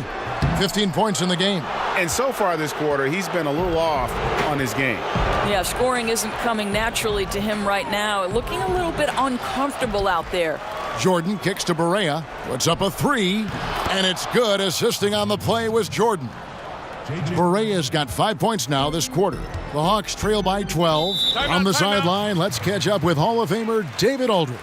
15 points in the game. And so far this quarter, he's been a little off on his game. Yeah, scoring isn't coming naturally to him right now. Looking a little bit uncomfortable out there. Jordan kicks to Barea. Puts up a 3. And it's good. Assisting on the play was Jordan. Barea's got 5 points now this quarter. The Hawks trail by 12. On the sideline, let's catch up with Hall of Famer David Aldridge.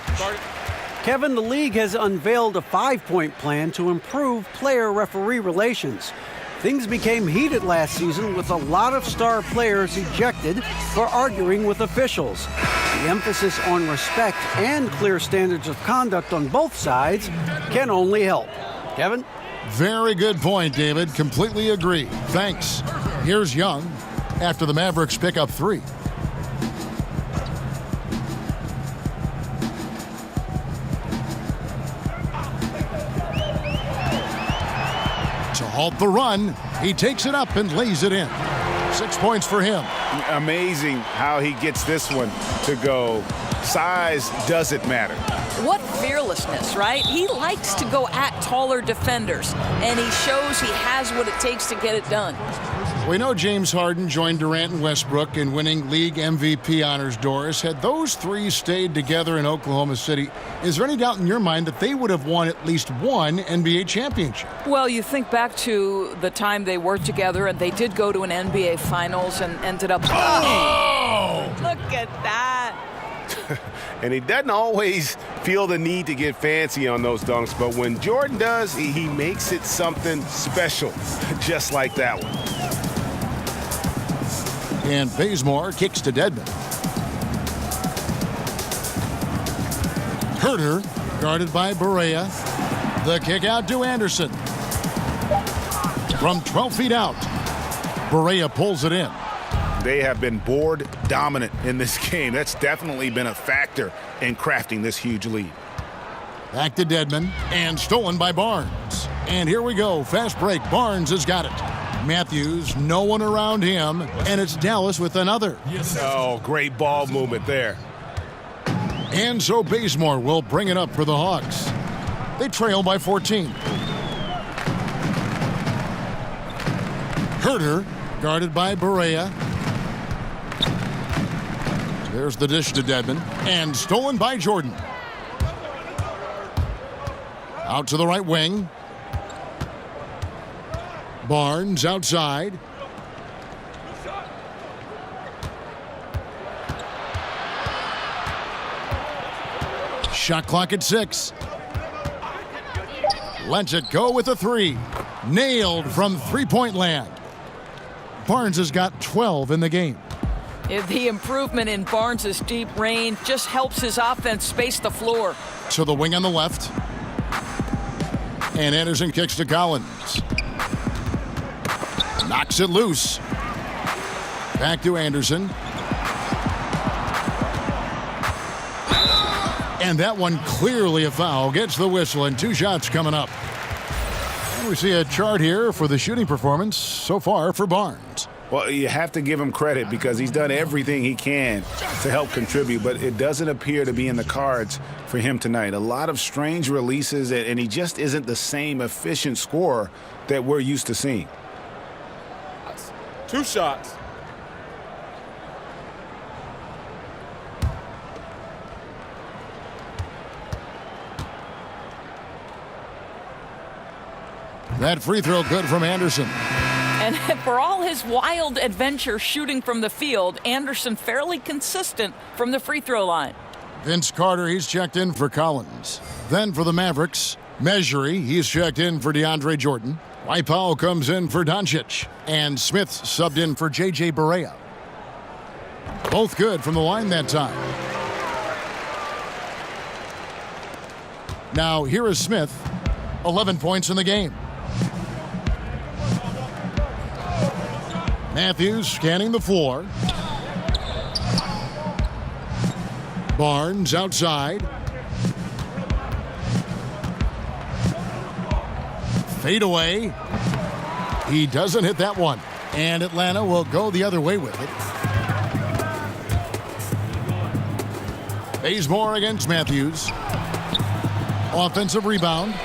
Kevin, the league has unveiled a 5-point plan to improve player-referee relations. Things became heated last season with a lot of star players ejected for arguing with officials. The emphasis on respect and clear standards of conduct on both sides can only help. Kevin? Very good point, David. Completely agree. Thanks. Here's Young after the Mavericks pick up 3. To halt the run, he takes it up and lays it in. 6 points for him. Amazing how he gets this one to go. Size doesn't matter. What fearlessness, right? He likes to go at taller defenders, and he shows he has what it takes to get it done. We know James Harden joined Durant and Westbrook in winning league MVP honors, Doris. Had those 3 stayed together in Oklahoma City, is there any doubt in your mind that they would have won at least one NBA championship? Well, you think back to the time they worked together, and they did go to an NBA Finals and ended up... Oh! Look at that. And he doesn't always feel the need to get fancy on those dunks, but when Jordan does, he makes it something special, just like that one. And Bazemore kicks to Dedmon. Herter, guarded by Barea. The kick out to Anderson. From 12 feet out, Barea pulls it in. They have been board dominant in this game. That's definitely been a factor in crafting this huge lead. Back to Dedmon, and stolen by Barnes. And here we go, fast break. Barnes has got it. Matthews, no one around him, and it's Dallas with another. Oh, great ball movement there. And so Bazemore will bring it up for the Hawks. They trail by 14. Herter, guarded by Barea. There's the dish to Dedmon, and stolen by Jordan. Out to the right wing. Barnes outside. Shot clock at 6. Lets it go with a 3. Nailed from three-point land. Barnes has got 12 in the game. The improvement in Barnes' deep range just helps his offense space the floor. To the wing on the left. And Anderson kicks to Collins. Knocks it loose. Back to Anderson. And that one clearly a foul. Gets the whistle, and 2 shots coming up. And we see a chart here for the shooting performance so far for Barnes. Well, you have to give him credit because he's done everything he can to help contribute, but it doesn't appear to be in the cards for him tonight. A lot of strange releases, and he just isn't the same efficient scorer that we're used to seeing. 2 shots. That free throw good from Anderson. And for all his wild adventure shooting from the field, Anderson fairly consistent from the free throw line. Vince Carter, he's checked in for Collins. Then for the Mavericks, Mejri, he's checked in for DeAndre Jordan. Waipao comes in for Doncic. And Smith subbed in for J.J. Barea. Both good from the line that time. Now here is Smith, 11 points in the game. Matthews scanning the floor. Barnes outside. Fade away. He doesn't hit that one. And Atlanta will go the other way with it. Bazemore against Matthews. Offensive rebound.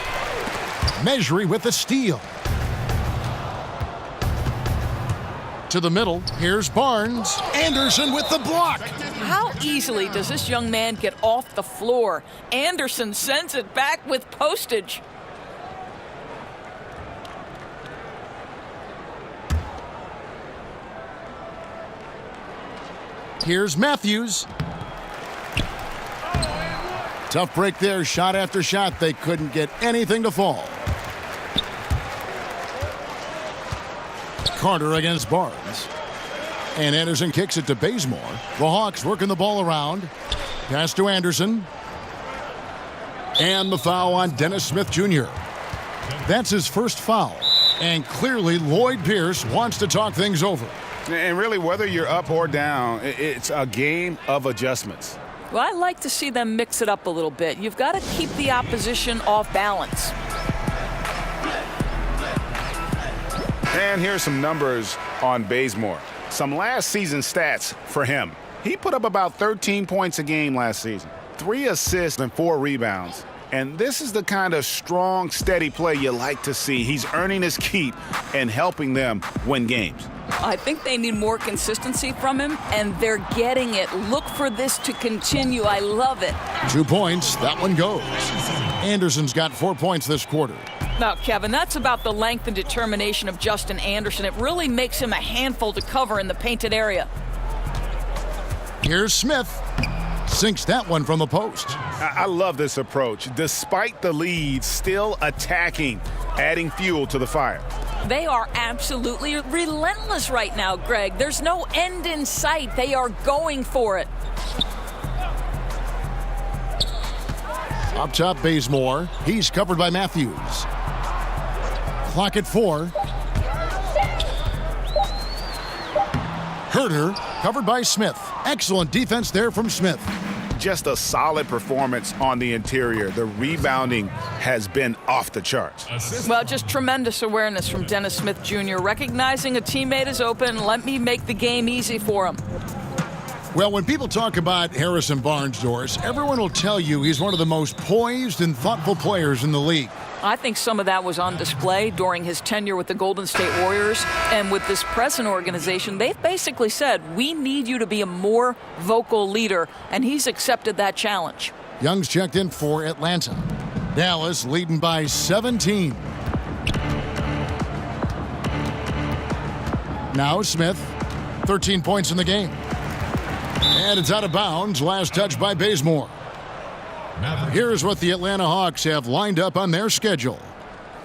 Mejri with the steal. To the middle. Here's Barnes. Anderson with the block. How easily does this young man get off the floor? Anderson sends it back with postage. Here's Matthews. Tough break there. Shot after shot. They couldn't get anything to fall. Carter against Barnes. And Anderson kicks it to Bazemore. The Hawks working the ball around. Pass to Anderson. And the foul on Dennis Smith Jr. That's his first foul. And clearly Lloyd Pierce wants to talk things over. And really, whether you're up or down, it's a game of adjustments. Well, I like to see them mix it up a little bit. You've got to keep the opposition off balance. And here's some numbers on Bazemore. Some last season stats for him. He put up about 13 points a game last season, 3 assists and 4 rebounds. And this is the kind of strong, steady play you like to see. He's earning his keep and helping them win games. I think they need more consistency from him, and they're getting it. Look for this to continue. I love it. 2 points. That one goes. Anderson's got 4 points this quarter. Now, Kevin, that's about the length and determination of Justin Anderson. It really makes him a handful to cover in the painted area. Here's Smith. Sinks that one from the post. I love this approach. Despite the lead, still attacking, adding fuel to the fire. They are absolutely relentless right now, Greg. There's no end in sight. They are going for it. Up top, Bazemore. He's covered by Matthews. Clock at 4. Herter covered by Smith. Excellent defense there from Smith. Just a solid performance on the interior. The rebounding has been off the charts. Well, just tremendous awareness from Dennis Smith Jr. Recognizing a teammate is open, let me make the game easy for him. Well, when people talk about Harrison Barnes, Doris, everyone will tell you he's one of the most poised and thoughtful players in the league. I think some of that was on display during his tenure with the Golden State Warriors. And with this present organization, they've basically said, we need you to be a more vocal leader. And he's accepted that challenge. Young's checked in for Atlanta. Dallas leading by 17. Now Smith, 13 points in the game. And it's out of bounds. Last touch by Bazemore. Here's what the Atlanta Hawks have lined up on their schedule.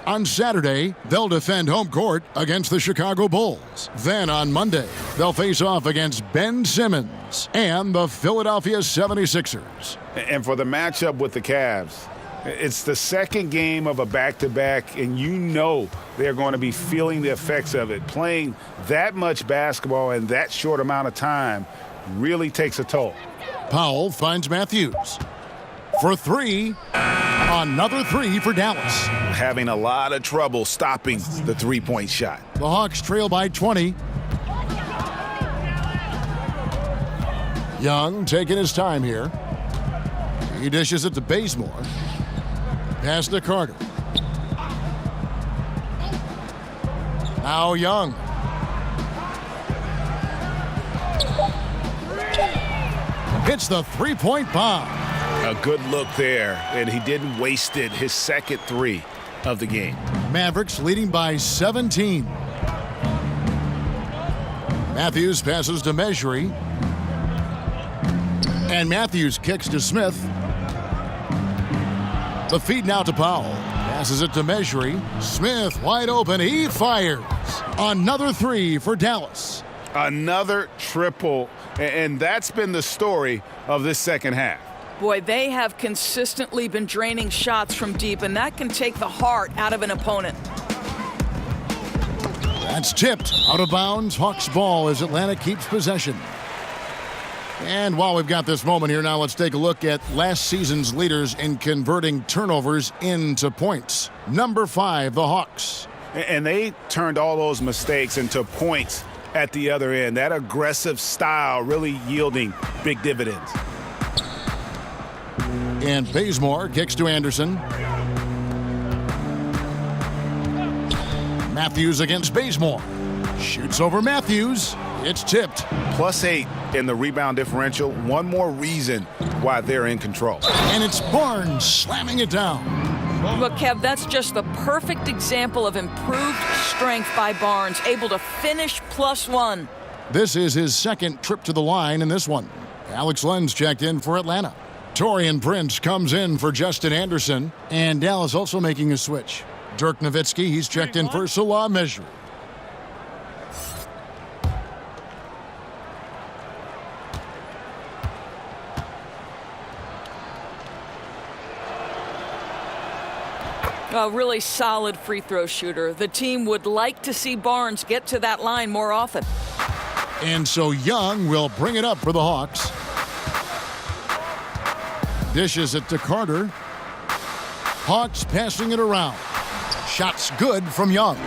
On Saturday, they'll defend home court against the Chicago Bulls. Then on Monday, they'll face off against Ben Simmons and the Philadelphia 76ers. And for the matchup with the Cavs, it's the second game of a back-to-back, and you know they're going to be feeling the effects of it. Playing that much basketball in that short amount of time really takes a toll. Powell finds Matthews. For three, another three for Dallas. Having a lot of trouble stopping the three-point shot. The Hawks trail by 20. Young taking his time here. He dishes it to Bazemore. Pass to Carter. Now Young. Hits the three-point bomb. A good look there, and he didn't waste it. His second three of the game. Mavericks leading by 17. Matthews passes to Measury. And Matthews kicks to Smith. The feed now to Powell. Passes it to Measury. Smith wide open. He fires. Another three for Dallas. Another triple, and that's been the story of this second half. Boy, they have consistently been draining shots from deep, and that can take the heart out of an opponent. That's tipped out of bounds. Hawks ball as Atlanta keeps possession. And while we've got this moment here now, let's take a look at last season's leaders in converting turnovers into points. Number 5, the Hawks. And they turned all those mistakes into points at the other end. That aggressive style really yielding big dividends. And Bazemore kicks to Anderson. Matthews against Bazemore. Shoots over Matthews. It's tipped. +8 in the rebound differential. One more reason why they're in control. And it's Barnes slamming it down. Look, Kev, that's just the perfect example of improved strength by Barnes, able to finish +1. This is his second trip to the line in this one. Alex Lenz checked in for Atlanta. Taurean Prince comes in for Justin Anderson. And Dallas also making a switch. Dirk Nowitzki, he's checked in for Salah Measure. A really solid free throw shooter. The team would like to see Barnes get to that line more often. And so Young will bring it up for the Hawks. Dishes it to Carter. Hawks passing it around. Shots good from Young.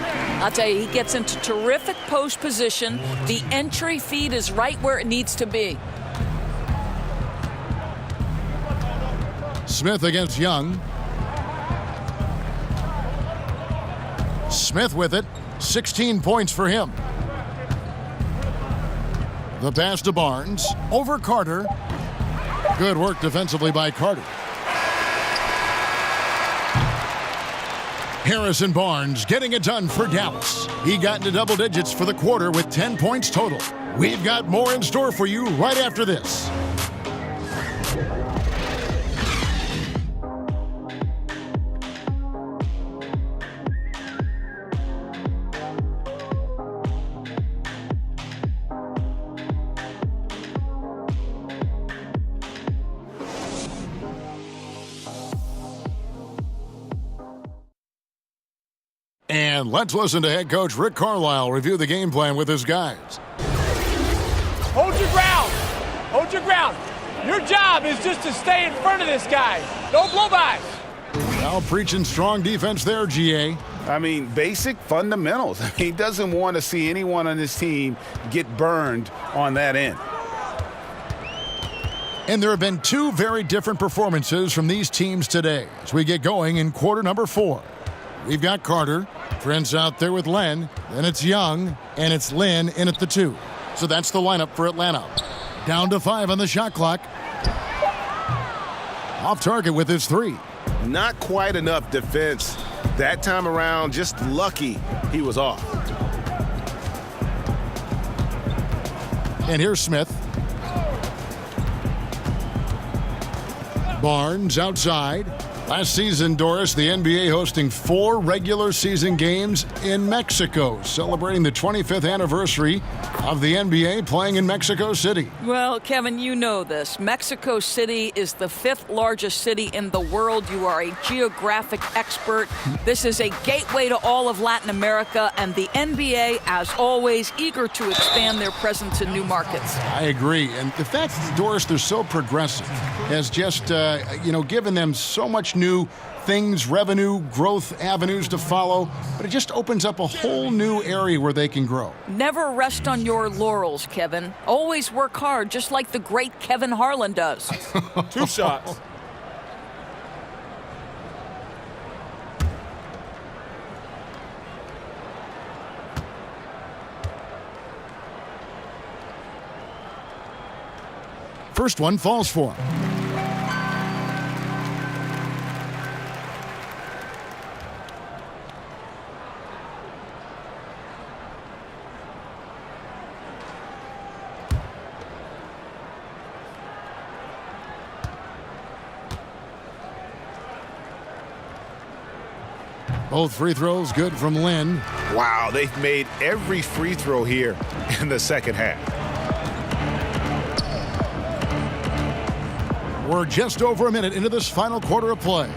I'll tell you, he gets into terrific post position. The entry feed is right where it needs to be. Smith against Young. Smith with it. 16 points for him. The pass to Barnes. Over Carter. Good work defensively by Carter. Harrison Barnes getting it done for Dallas. He got into double digits for the quarter with 10 points total. We've got more in store for you right after this. And let's listen to head coach Rick Carlisle review the game plan with his guys. Hold your ground. Hold your ground. Your job is just to stay in front of this guy. Don't blow by. Now preaching strong defense there, GA. I mean, basic fundamentals. He doesn't want to see anyone on his team get burned on that end. And there have been two very different performances from these teams today as we get going in quarter number 4. We've got Carter, Prince out there with Len, then it's Young, and it's Lynn in at the 2. So that's the lineup for Atlanta. Down to 5 on the shot clock. Off target with his 3. Not quite enough defense. That time around, just lucky he was off. And here's Smith. Barnes outside. Last season, Doris, the NBA hosting 4 regular season games in Mexico, celebrating the 25th anniversary of the NBA playing in Mexico City. Well, Kevin, you know this. Mexico City is the 5th largest city in the world. You are a geographic expert. This is a gateway to all of Latin America, and the NBA, as always, eager to expand their presence in new markets. I agree. And the fact that Doris, they're so progressive, has just, given them so much new things, revenue, growth avenues to follow, but it just opens up a whole new area where they can grow. Never rest on your laurels, Kevin. Always work hard, just like the great Kevin Harlan does. 2 shots. First one falls for him. Both free throws good from Lynn. Wow, they've made every free throw here in the second half. We're just over a minute into this final quarter of play.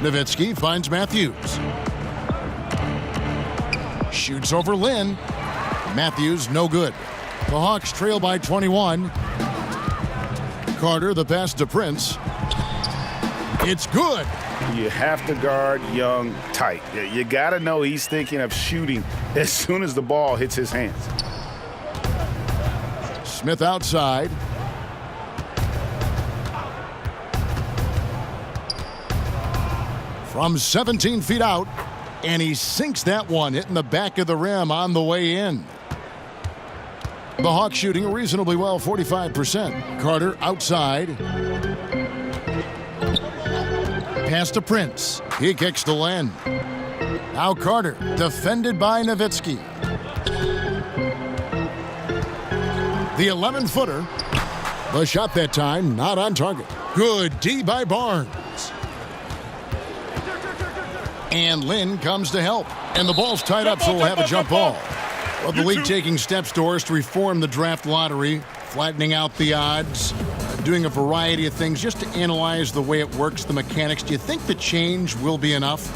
Nowitzki finds Matthews. Shoots over Lynn. Matthews no good. The Hawks trail by 21. Carter the pass to Prince. It's good. You have to guard Young tight. You got to know he's thinking of shooting as soon as the ball hits his hands. Smith outside. From 17 feet out, and he sinks that one, hitting the back of the rim on the way in. The Hawks shooting reasonably well, 45%. Carter outside. Pass to Prince. He kicks to Len. Now Carter, defended by Nowitzki. The 11-footer. The shot that time, not on target. Good D by Barnes. And Lynn comes to help. And the ball's tied up, so we'll have a jump ball. Well, the league taking steps, Doris, to reform the draft lottery, flattening out the odds, doing a variety of things just to analyze the way it works, the mechanics. Do you think the change will be enough?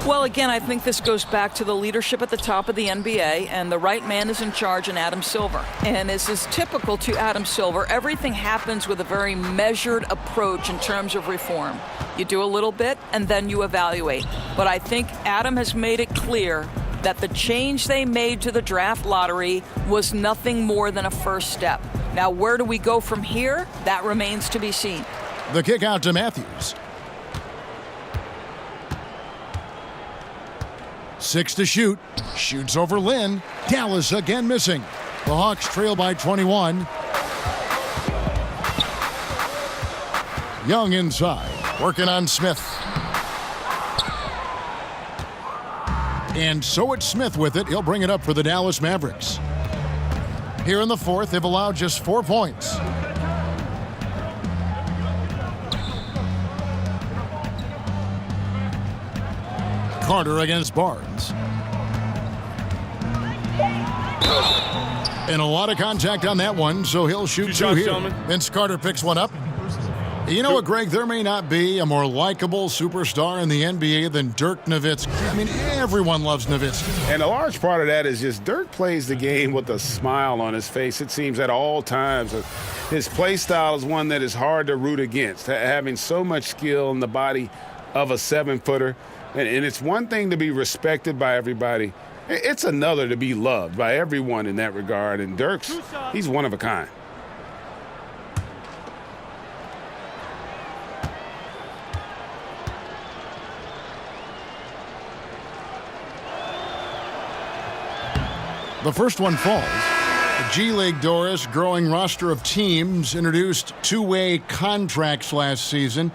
Well, again, I think this goes back to the leadership at the top of the NBA, and the right man is in charge in Adam Silver. And this is typical to Adam Silver. Everything happens with a very measured approach in terms of reform. You do a little bit, and then you evaluate. But I think Adam has made it clear that the change they made to the draft lottery was nothing more than a first step. Now, where do we go from here? That remains to be seen. The kick out to Matthews. 6 to shoot. Shoots over Lynn. Dallas again missing. The Hawks trail by 21. Young inside. Working on Smith. And so it's Smith with it. He'll bring it up for the Dallas Mavericks. Here in the fourth, they've allowed just 4 points. Carter against Barnes. And a lot of contact on that one, so he'll shoot 2 here. Vince Carter picks one up. You know what, Greg? There may not be a more likable superstar in the NBA than Dirk Nowitzki. I mean, everyone loves Nowitzki. And a large part of that is just Dirk plays the game with a smile on his face, it seems, at all times. His play style is one that is hard to root against, having so much skill in the body of a 7-footer. And it's one thing to be respected by everybody. It's another to be loved by everyone in that regard. And Dirk's, he's one of a kind. The first one falls. The G League, Doris, growing roster of teams, introduced two-way contracts last season.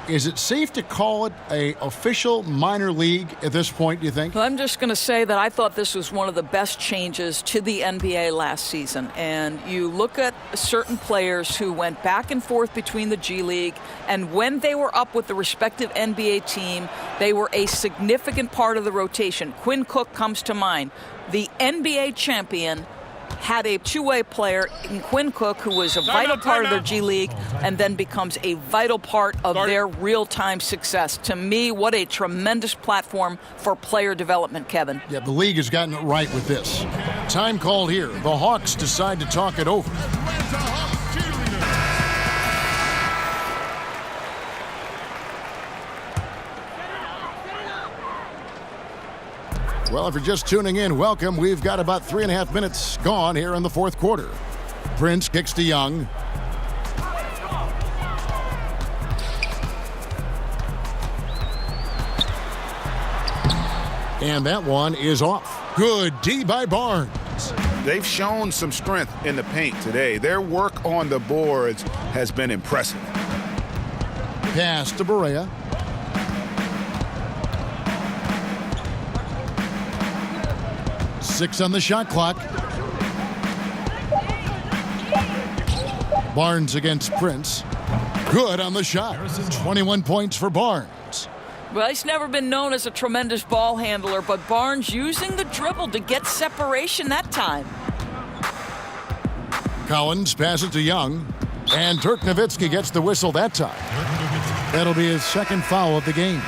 Is it safe to call it an official minor league at this point, do you think? Well, I'm just going to say that I thought this was one of the best changes to the NBA last season. And you look at certain players who went back and forth between the G League, and when they were up with the respective NBA team, they were a significant part of the rotation. Quinn Cook comes to mind. The NBA champion had a two-way player in Quinn Cook who was a vital part of their G League and then becomes a vital part of their real-time success. To me, what a tremendous platform for player development, Kevin. Yeah, the league has gotten it right with this. Time called here. The Hawks decide to talk it over. Well, if you're just tuning in, welcome. We've got about 3.5 minutes gone here in the fourth quarter. Prince kicks to Young. And that one is off. Good D by Barnes. They've shown some strength in the paint today. Their work on the boards has been impressive. Pass to Barea. Six on the shot clock. Barnes against Prince. Good on the shot. 21 points for Barnes. Well, he's never been known as a tremendous ball handler, but Barnes using the dribble to get separation that time. Collins passes to Young, and Dirk Nowitzki gets the whistle that time. That'll be his second foul of the game.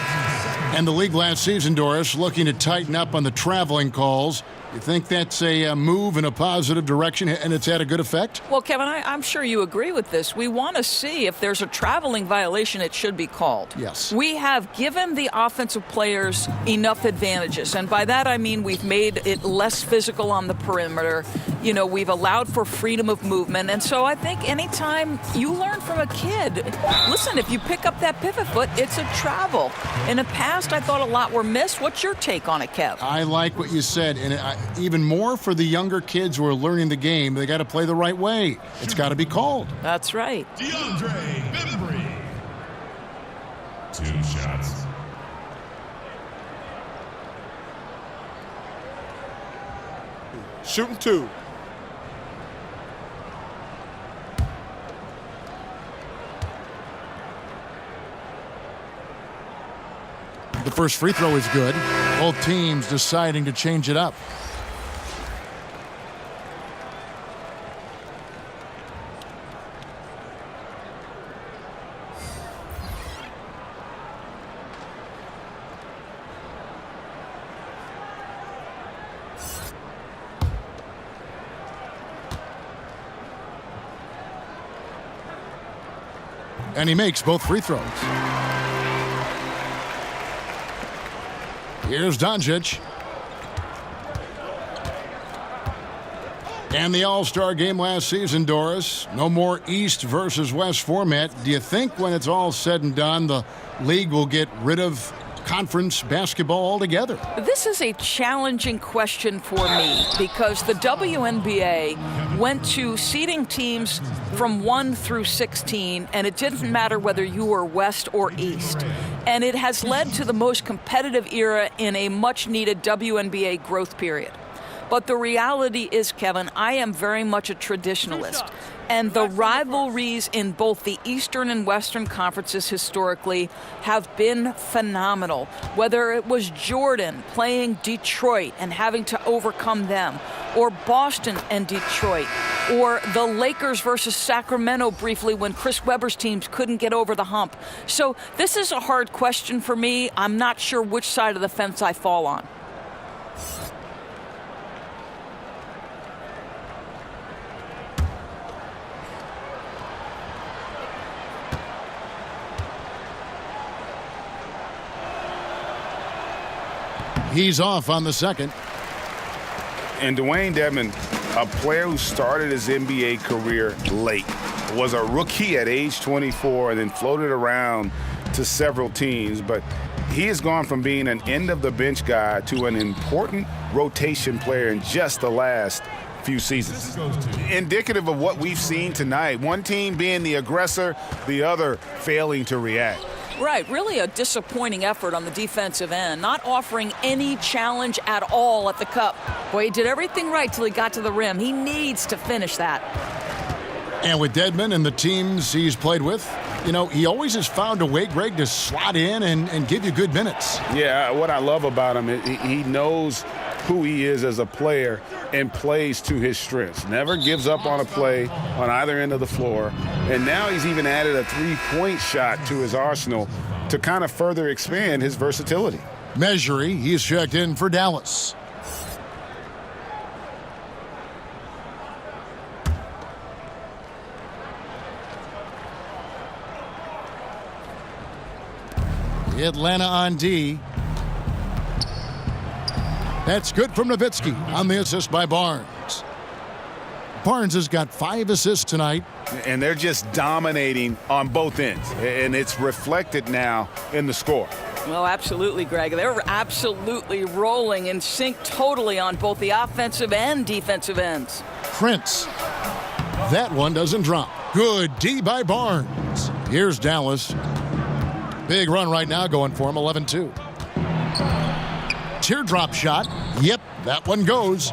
And the league last season, Doris, looking to tighten up on the traveling calls. You think that's a move in a positive direction, and it's had a good effect? Well, Kevin, I'm sure you agree with this. We want to see if there's a traveling violation, it should be called. Yes. We have given the offensive players enough advantages, and by that I mean we've made it less physical on the perimeter. You know, we've allowed for freedom of movement, and so I think anytime you learn from a kid, listen, if you pick up that pivot foot, it's a travel. In the past, I thought a lot were missed. What's your take on it, Kev? I like what you said, and even more for the younger kids who are learning the game. They got to play the right way. It's got to be called. That's right. DeAndre Bembry. 2 shots. Shooting 2. The first free throw is good. Both teams deciding to change it up. And he makes both free throws. Here's Doncic. And the All-Star game last season, Doris. No more East versus West format. Do you think when it's all said and done, the league will get rid of conference basketball altogether? This is a challenging question for me because the WNBA went to seeding teams from 1 through 16, and it didn't matter whether you were West or East. And it has led to the most competitive era in a much-needed WNBA growth period. But the reality is, Kevin, I am very much a traditionalist. And the rivalries in both the Eastern and Western conferences historically have been phenomenal. Whether it was Jordan playing Detroit and having to overcome them, or Boston and Detroit. or the Lakers versus Sacramento briefly when Chris Webber's teams couldn't get over the hump. So this is a hard question for me. I'm not sure which side of the fence I fall on. He's off on the second. And Dwayne Dedmon, a player who started his NBA career late, was a rookie at age 24 and then floated around to several teams. But he has gone from being an end-of-the-bench guy to an important rotation player in just the last few seasons. Indicative of what we've seen tonight. One team being the aggressor, the other failing to react. Right, really a disappointing effort on the defensive end, not offering any challenge at all at the cup. Boy, he did everything right till he got to the rim. He needs to finish that. And with Dedmon and the teams he's played with, you know, he always has found a way, Greg, to slot in and give you good minutes. Yeah, what I love about him is he knows who he is as a player and plays to his strengths. Never gives up on a play on either end of the floor. And now he's even added a three-point shot to his arsenal to kind of further expand his versatility. Measury, he's checked in for Dallas. Atlanta on D. That's good from Nowitzki on the assist by Barnes. Barnes has got 5 assists tonight. And they're just dominating on both ends. And it's reflected now in the score. Well, absolutely, Greg. They're absolutely rolling in sync totally on both the offensive and defensive ends. Prince. That one doesn't drop. Good D by Barnes. Here's Dallas. Big run right now going for him, 11-2. Teardrop shot. Yep, that one goes.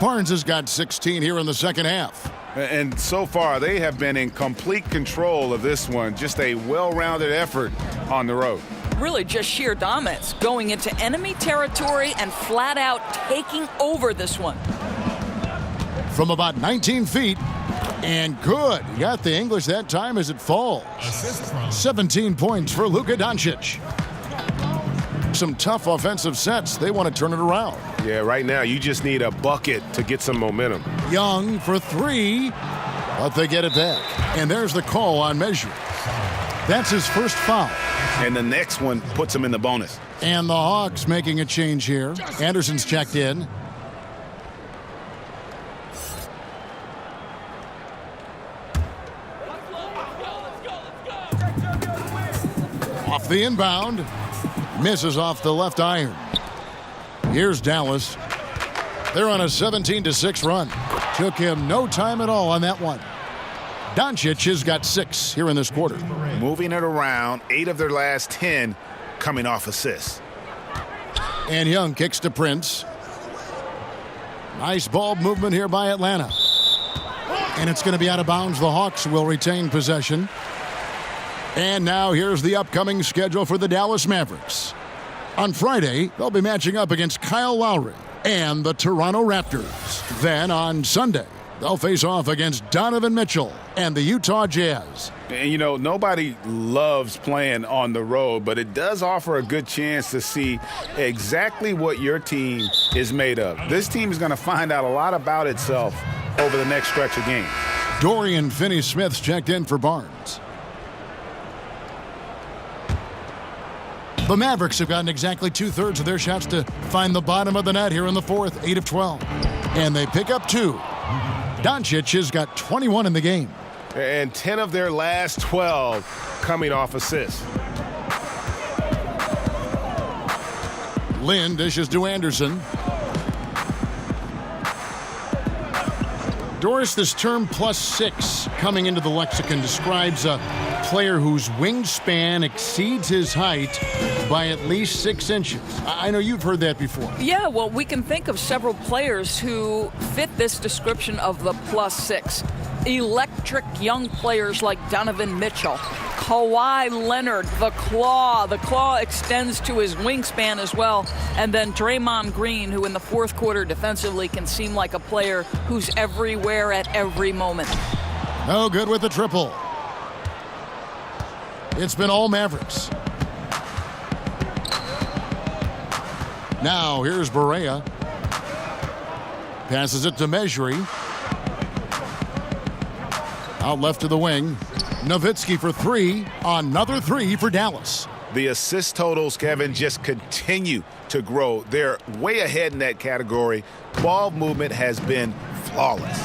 Barnes has got 16 here in the second half. And so far, they have been in complete control of this one. Just a well-rounded effort on the road. Really just sheer dominance, going into enemy territory and flat out taking over this one. From about 19 feet. And good. He got the English that time as it falls. 17 points for Luka Doncic. Some tough offensive sets. They want to turn it around. Yeah, right now you just need a bucket to get some momentum. Young for 3, but they get it back. And there's the call on measure. That's his first foul. And the next one puts him in the bonus. And the Hawks making a change here. Anderson's checked in. Off the inbound. Misses off the left iron. Here's Dallas. They're on a 17-6 run. Took him no time at all on that one. Doncic has got 6 here in this quarter. Moving it around, 8 of their last 10 coming off assists. And Young kicks to Prince. Nice ball movement here by Atlanta. And it's going to be out of bounds. The Hawks will retain possession. And now here's the upcoming schedule for the Dallas Mavericks. On Friday, they'll be matching up against Kyle Lowry and the Toronto Raptors. Then on Sunday, they'll face off against Donovan Mitchell and the Utah Jazz. And, you know, nobody loves playing on the road, but it does offer a good chance to see exactly what your team is made of. This team is going to find out a lot about itself over the next stretch of games. Dorian Finney-Smith's checked in for Barnes. The Mavericks have gotten exactly 2/3 of their shots to find the bottom of the net here in the fourth, 8 of 12. And they pick up 2. Doncic has got 21 in the game. And 10 of their last 12 coming off assists. Lynn dishes to Anderson. Doris, this term +6 coming into the lexicon describes a player whose wingspan exceeds his height by at least 6 inches. I know you've heard that before. Yeah, well, we can think of several players who fit this description of the +6. Electric young players like Donovan Mitchell. Kawhi Leonard, the claw. The claw extends to his wingspan as well. And then Draymond Green, who in the fourth quarter defensively can seem like a player who's everywhere at every moment. No good with the triple. It's been all Mavericks. Now here's Barea. Passes it to Mejri. Out left to the wing. Nowitzki for three. Another three for Dallas. The assist totals, Kevin, just continue to grow. They're way ahead in that category. Ball movement has been flawless.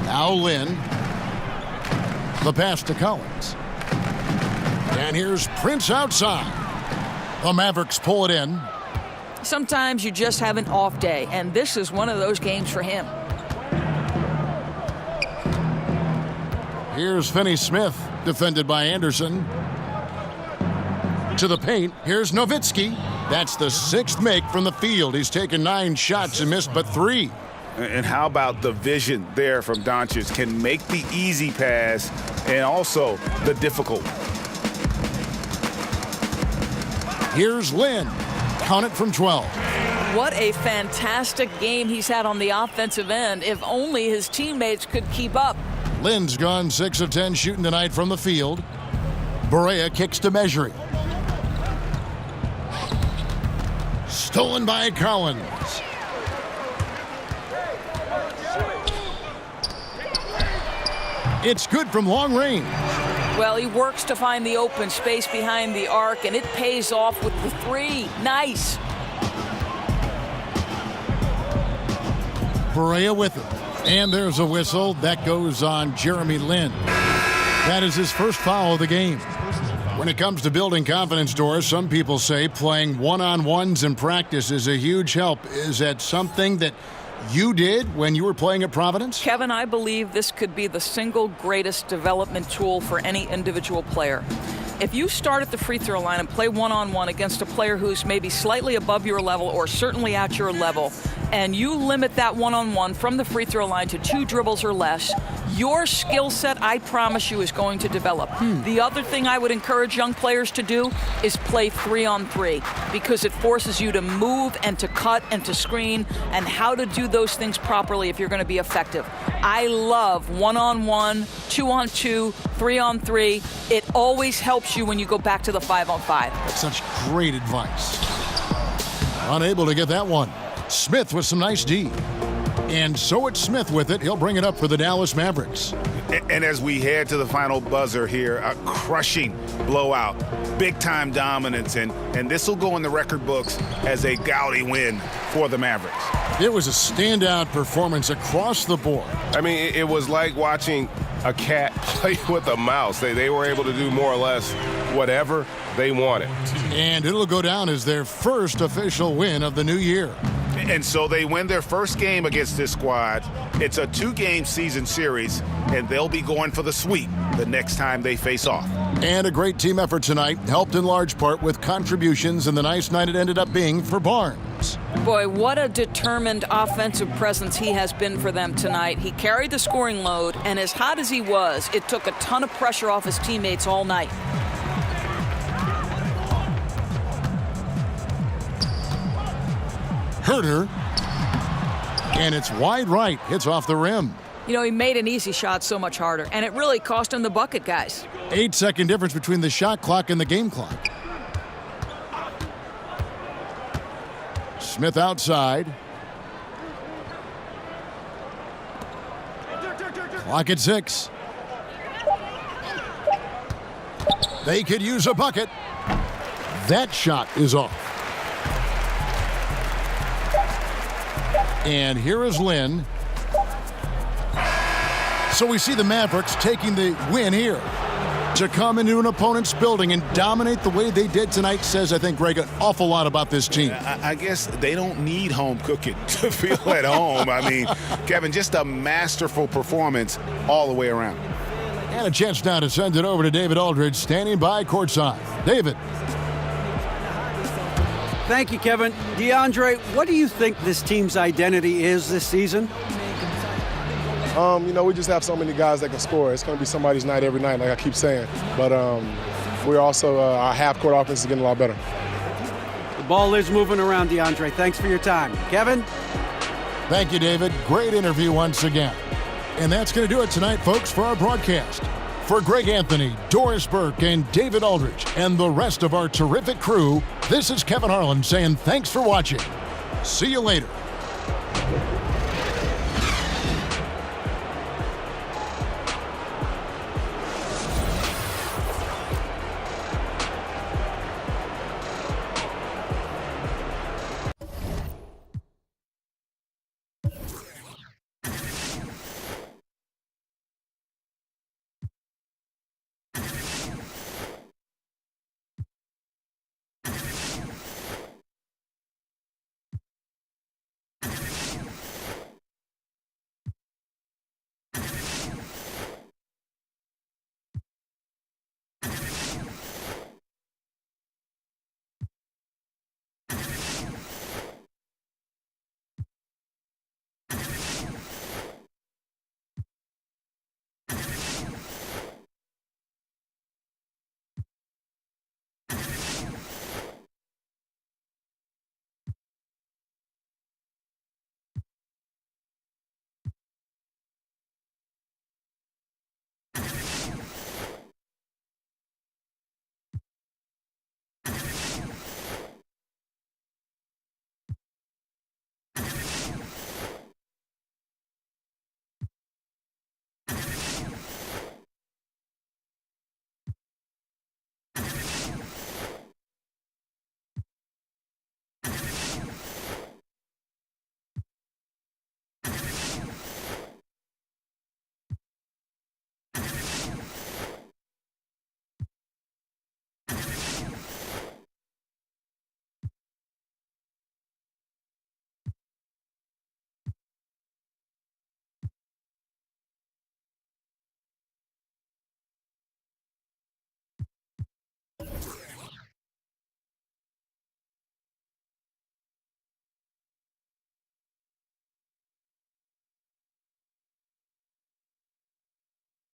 Now Lynn. The pass to Collins. And here's Prince outside. The Mavericks pull it in. Sometimes you just have an off day, and this is one of those games for him. Here's Finney-Smith, defended by Anderson. To the paint, here's Nowitzki. That's the sixth make from the field. He's taken 9 shots and missed but 3. And how about the vision there from Doncic? Can make the easy pass and also the difficult. Here's Lynn. Count it from 12. What a fantastic game he's had on the offensive end. If only his teammates could keep up. Lynn's gone 6 of 10 shooting tonight from the field. Barea kicks to Mejri. Stolen by Collins. It's good from long range. Well, he works to find the open space behind the arc, and it pays off with the 3. Nice. Barea with it. And there's a whistle. That goes on Jeremy Lin. That is his first foul of the game. When it comes to building confidence, Doris, some people say playing one-on-ones in practice is a huge help. Is that something that you did when you were playing at Providence? Kevin, I believe this could be the single greatest development tool for any individual player. If you start at the free throw line and play one-on-one against a player who's maybe slightly above your level or certainly at your level, and you limit that one-on-one from the free throw line to 2 dribbles or less, your skill set, I promise you, is going to develop. The other thing I would encourage young players to do is play 3-on-3, because it forces you to move and to cut and to screen and how to do those things properly if you're going to be effective. I love 1-on-1, 2-on-2, 3-on-3. It always helps you when you go back to the 5-on-5. That's such great advice. Unable to get that one. Smith with some nice D. And so it's Smith with it. He'll bring it up for the Dallas Mavericks. And as we head to the final buzzer here, a crushing blowout, big-time dominance, and this will go in the record books as a gaudy win for the Mavericks. It was a standout performance across the board. I mean, it was like watching a cat play with a mouse. They were able to do more or less whatever they wanted. And it'll go down as their first official win of the new year. And so they win their first game against this squad. It's a 2-game season series, and they'll be going for the sweep the next time they face off. And a great team effort tonight, helped in large part with contributions, and the nice night it ended up being for Barnes. Boy, what a determined offensive presence he has been for them tonight. He carried the scoring load, and as hot as he was, it took a ton of pressure off his teammates all night. Herter, and it's wide right, hits off the rim. You know, he made an easy shot so much harder, and it really cost him the bucket, guys. 8-second difference between the shot clock and the game clock. Smith outside. Clock at 6. They could use a bucket. That shot is off. And here is Lynn. So we see the Mavericks taking the win here. To come into an opponent's building and dominate the way they did tonight says, I think, Greg, an awful lot about this team. I guess they don't need home cooking to feel at home. I mean, Kevin, just a masterful performance all the way around. And a chance now to send it over to David Aldridge, standing by courtside. David. Thank you, Kevin. DeAndre, what do you think this team's identity is this season? We just have so many guys that can score. It's going to be somebody's night every night, like I keep saying. But we're also, our half-court offense is getting a lot better. The ball is moving around, DeAndre. Thanks for your time. Kevin? Thank you, David. Great interview once again. And that's going to do it tonight, folks, for our broadcast. For Greg Anthony, Doris Burke, and David Aldridge, and the rest of our terrific crew, this is Kevin Harlan saying thanks for watching. See you later.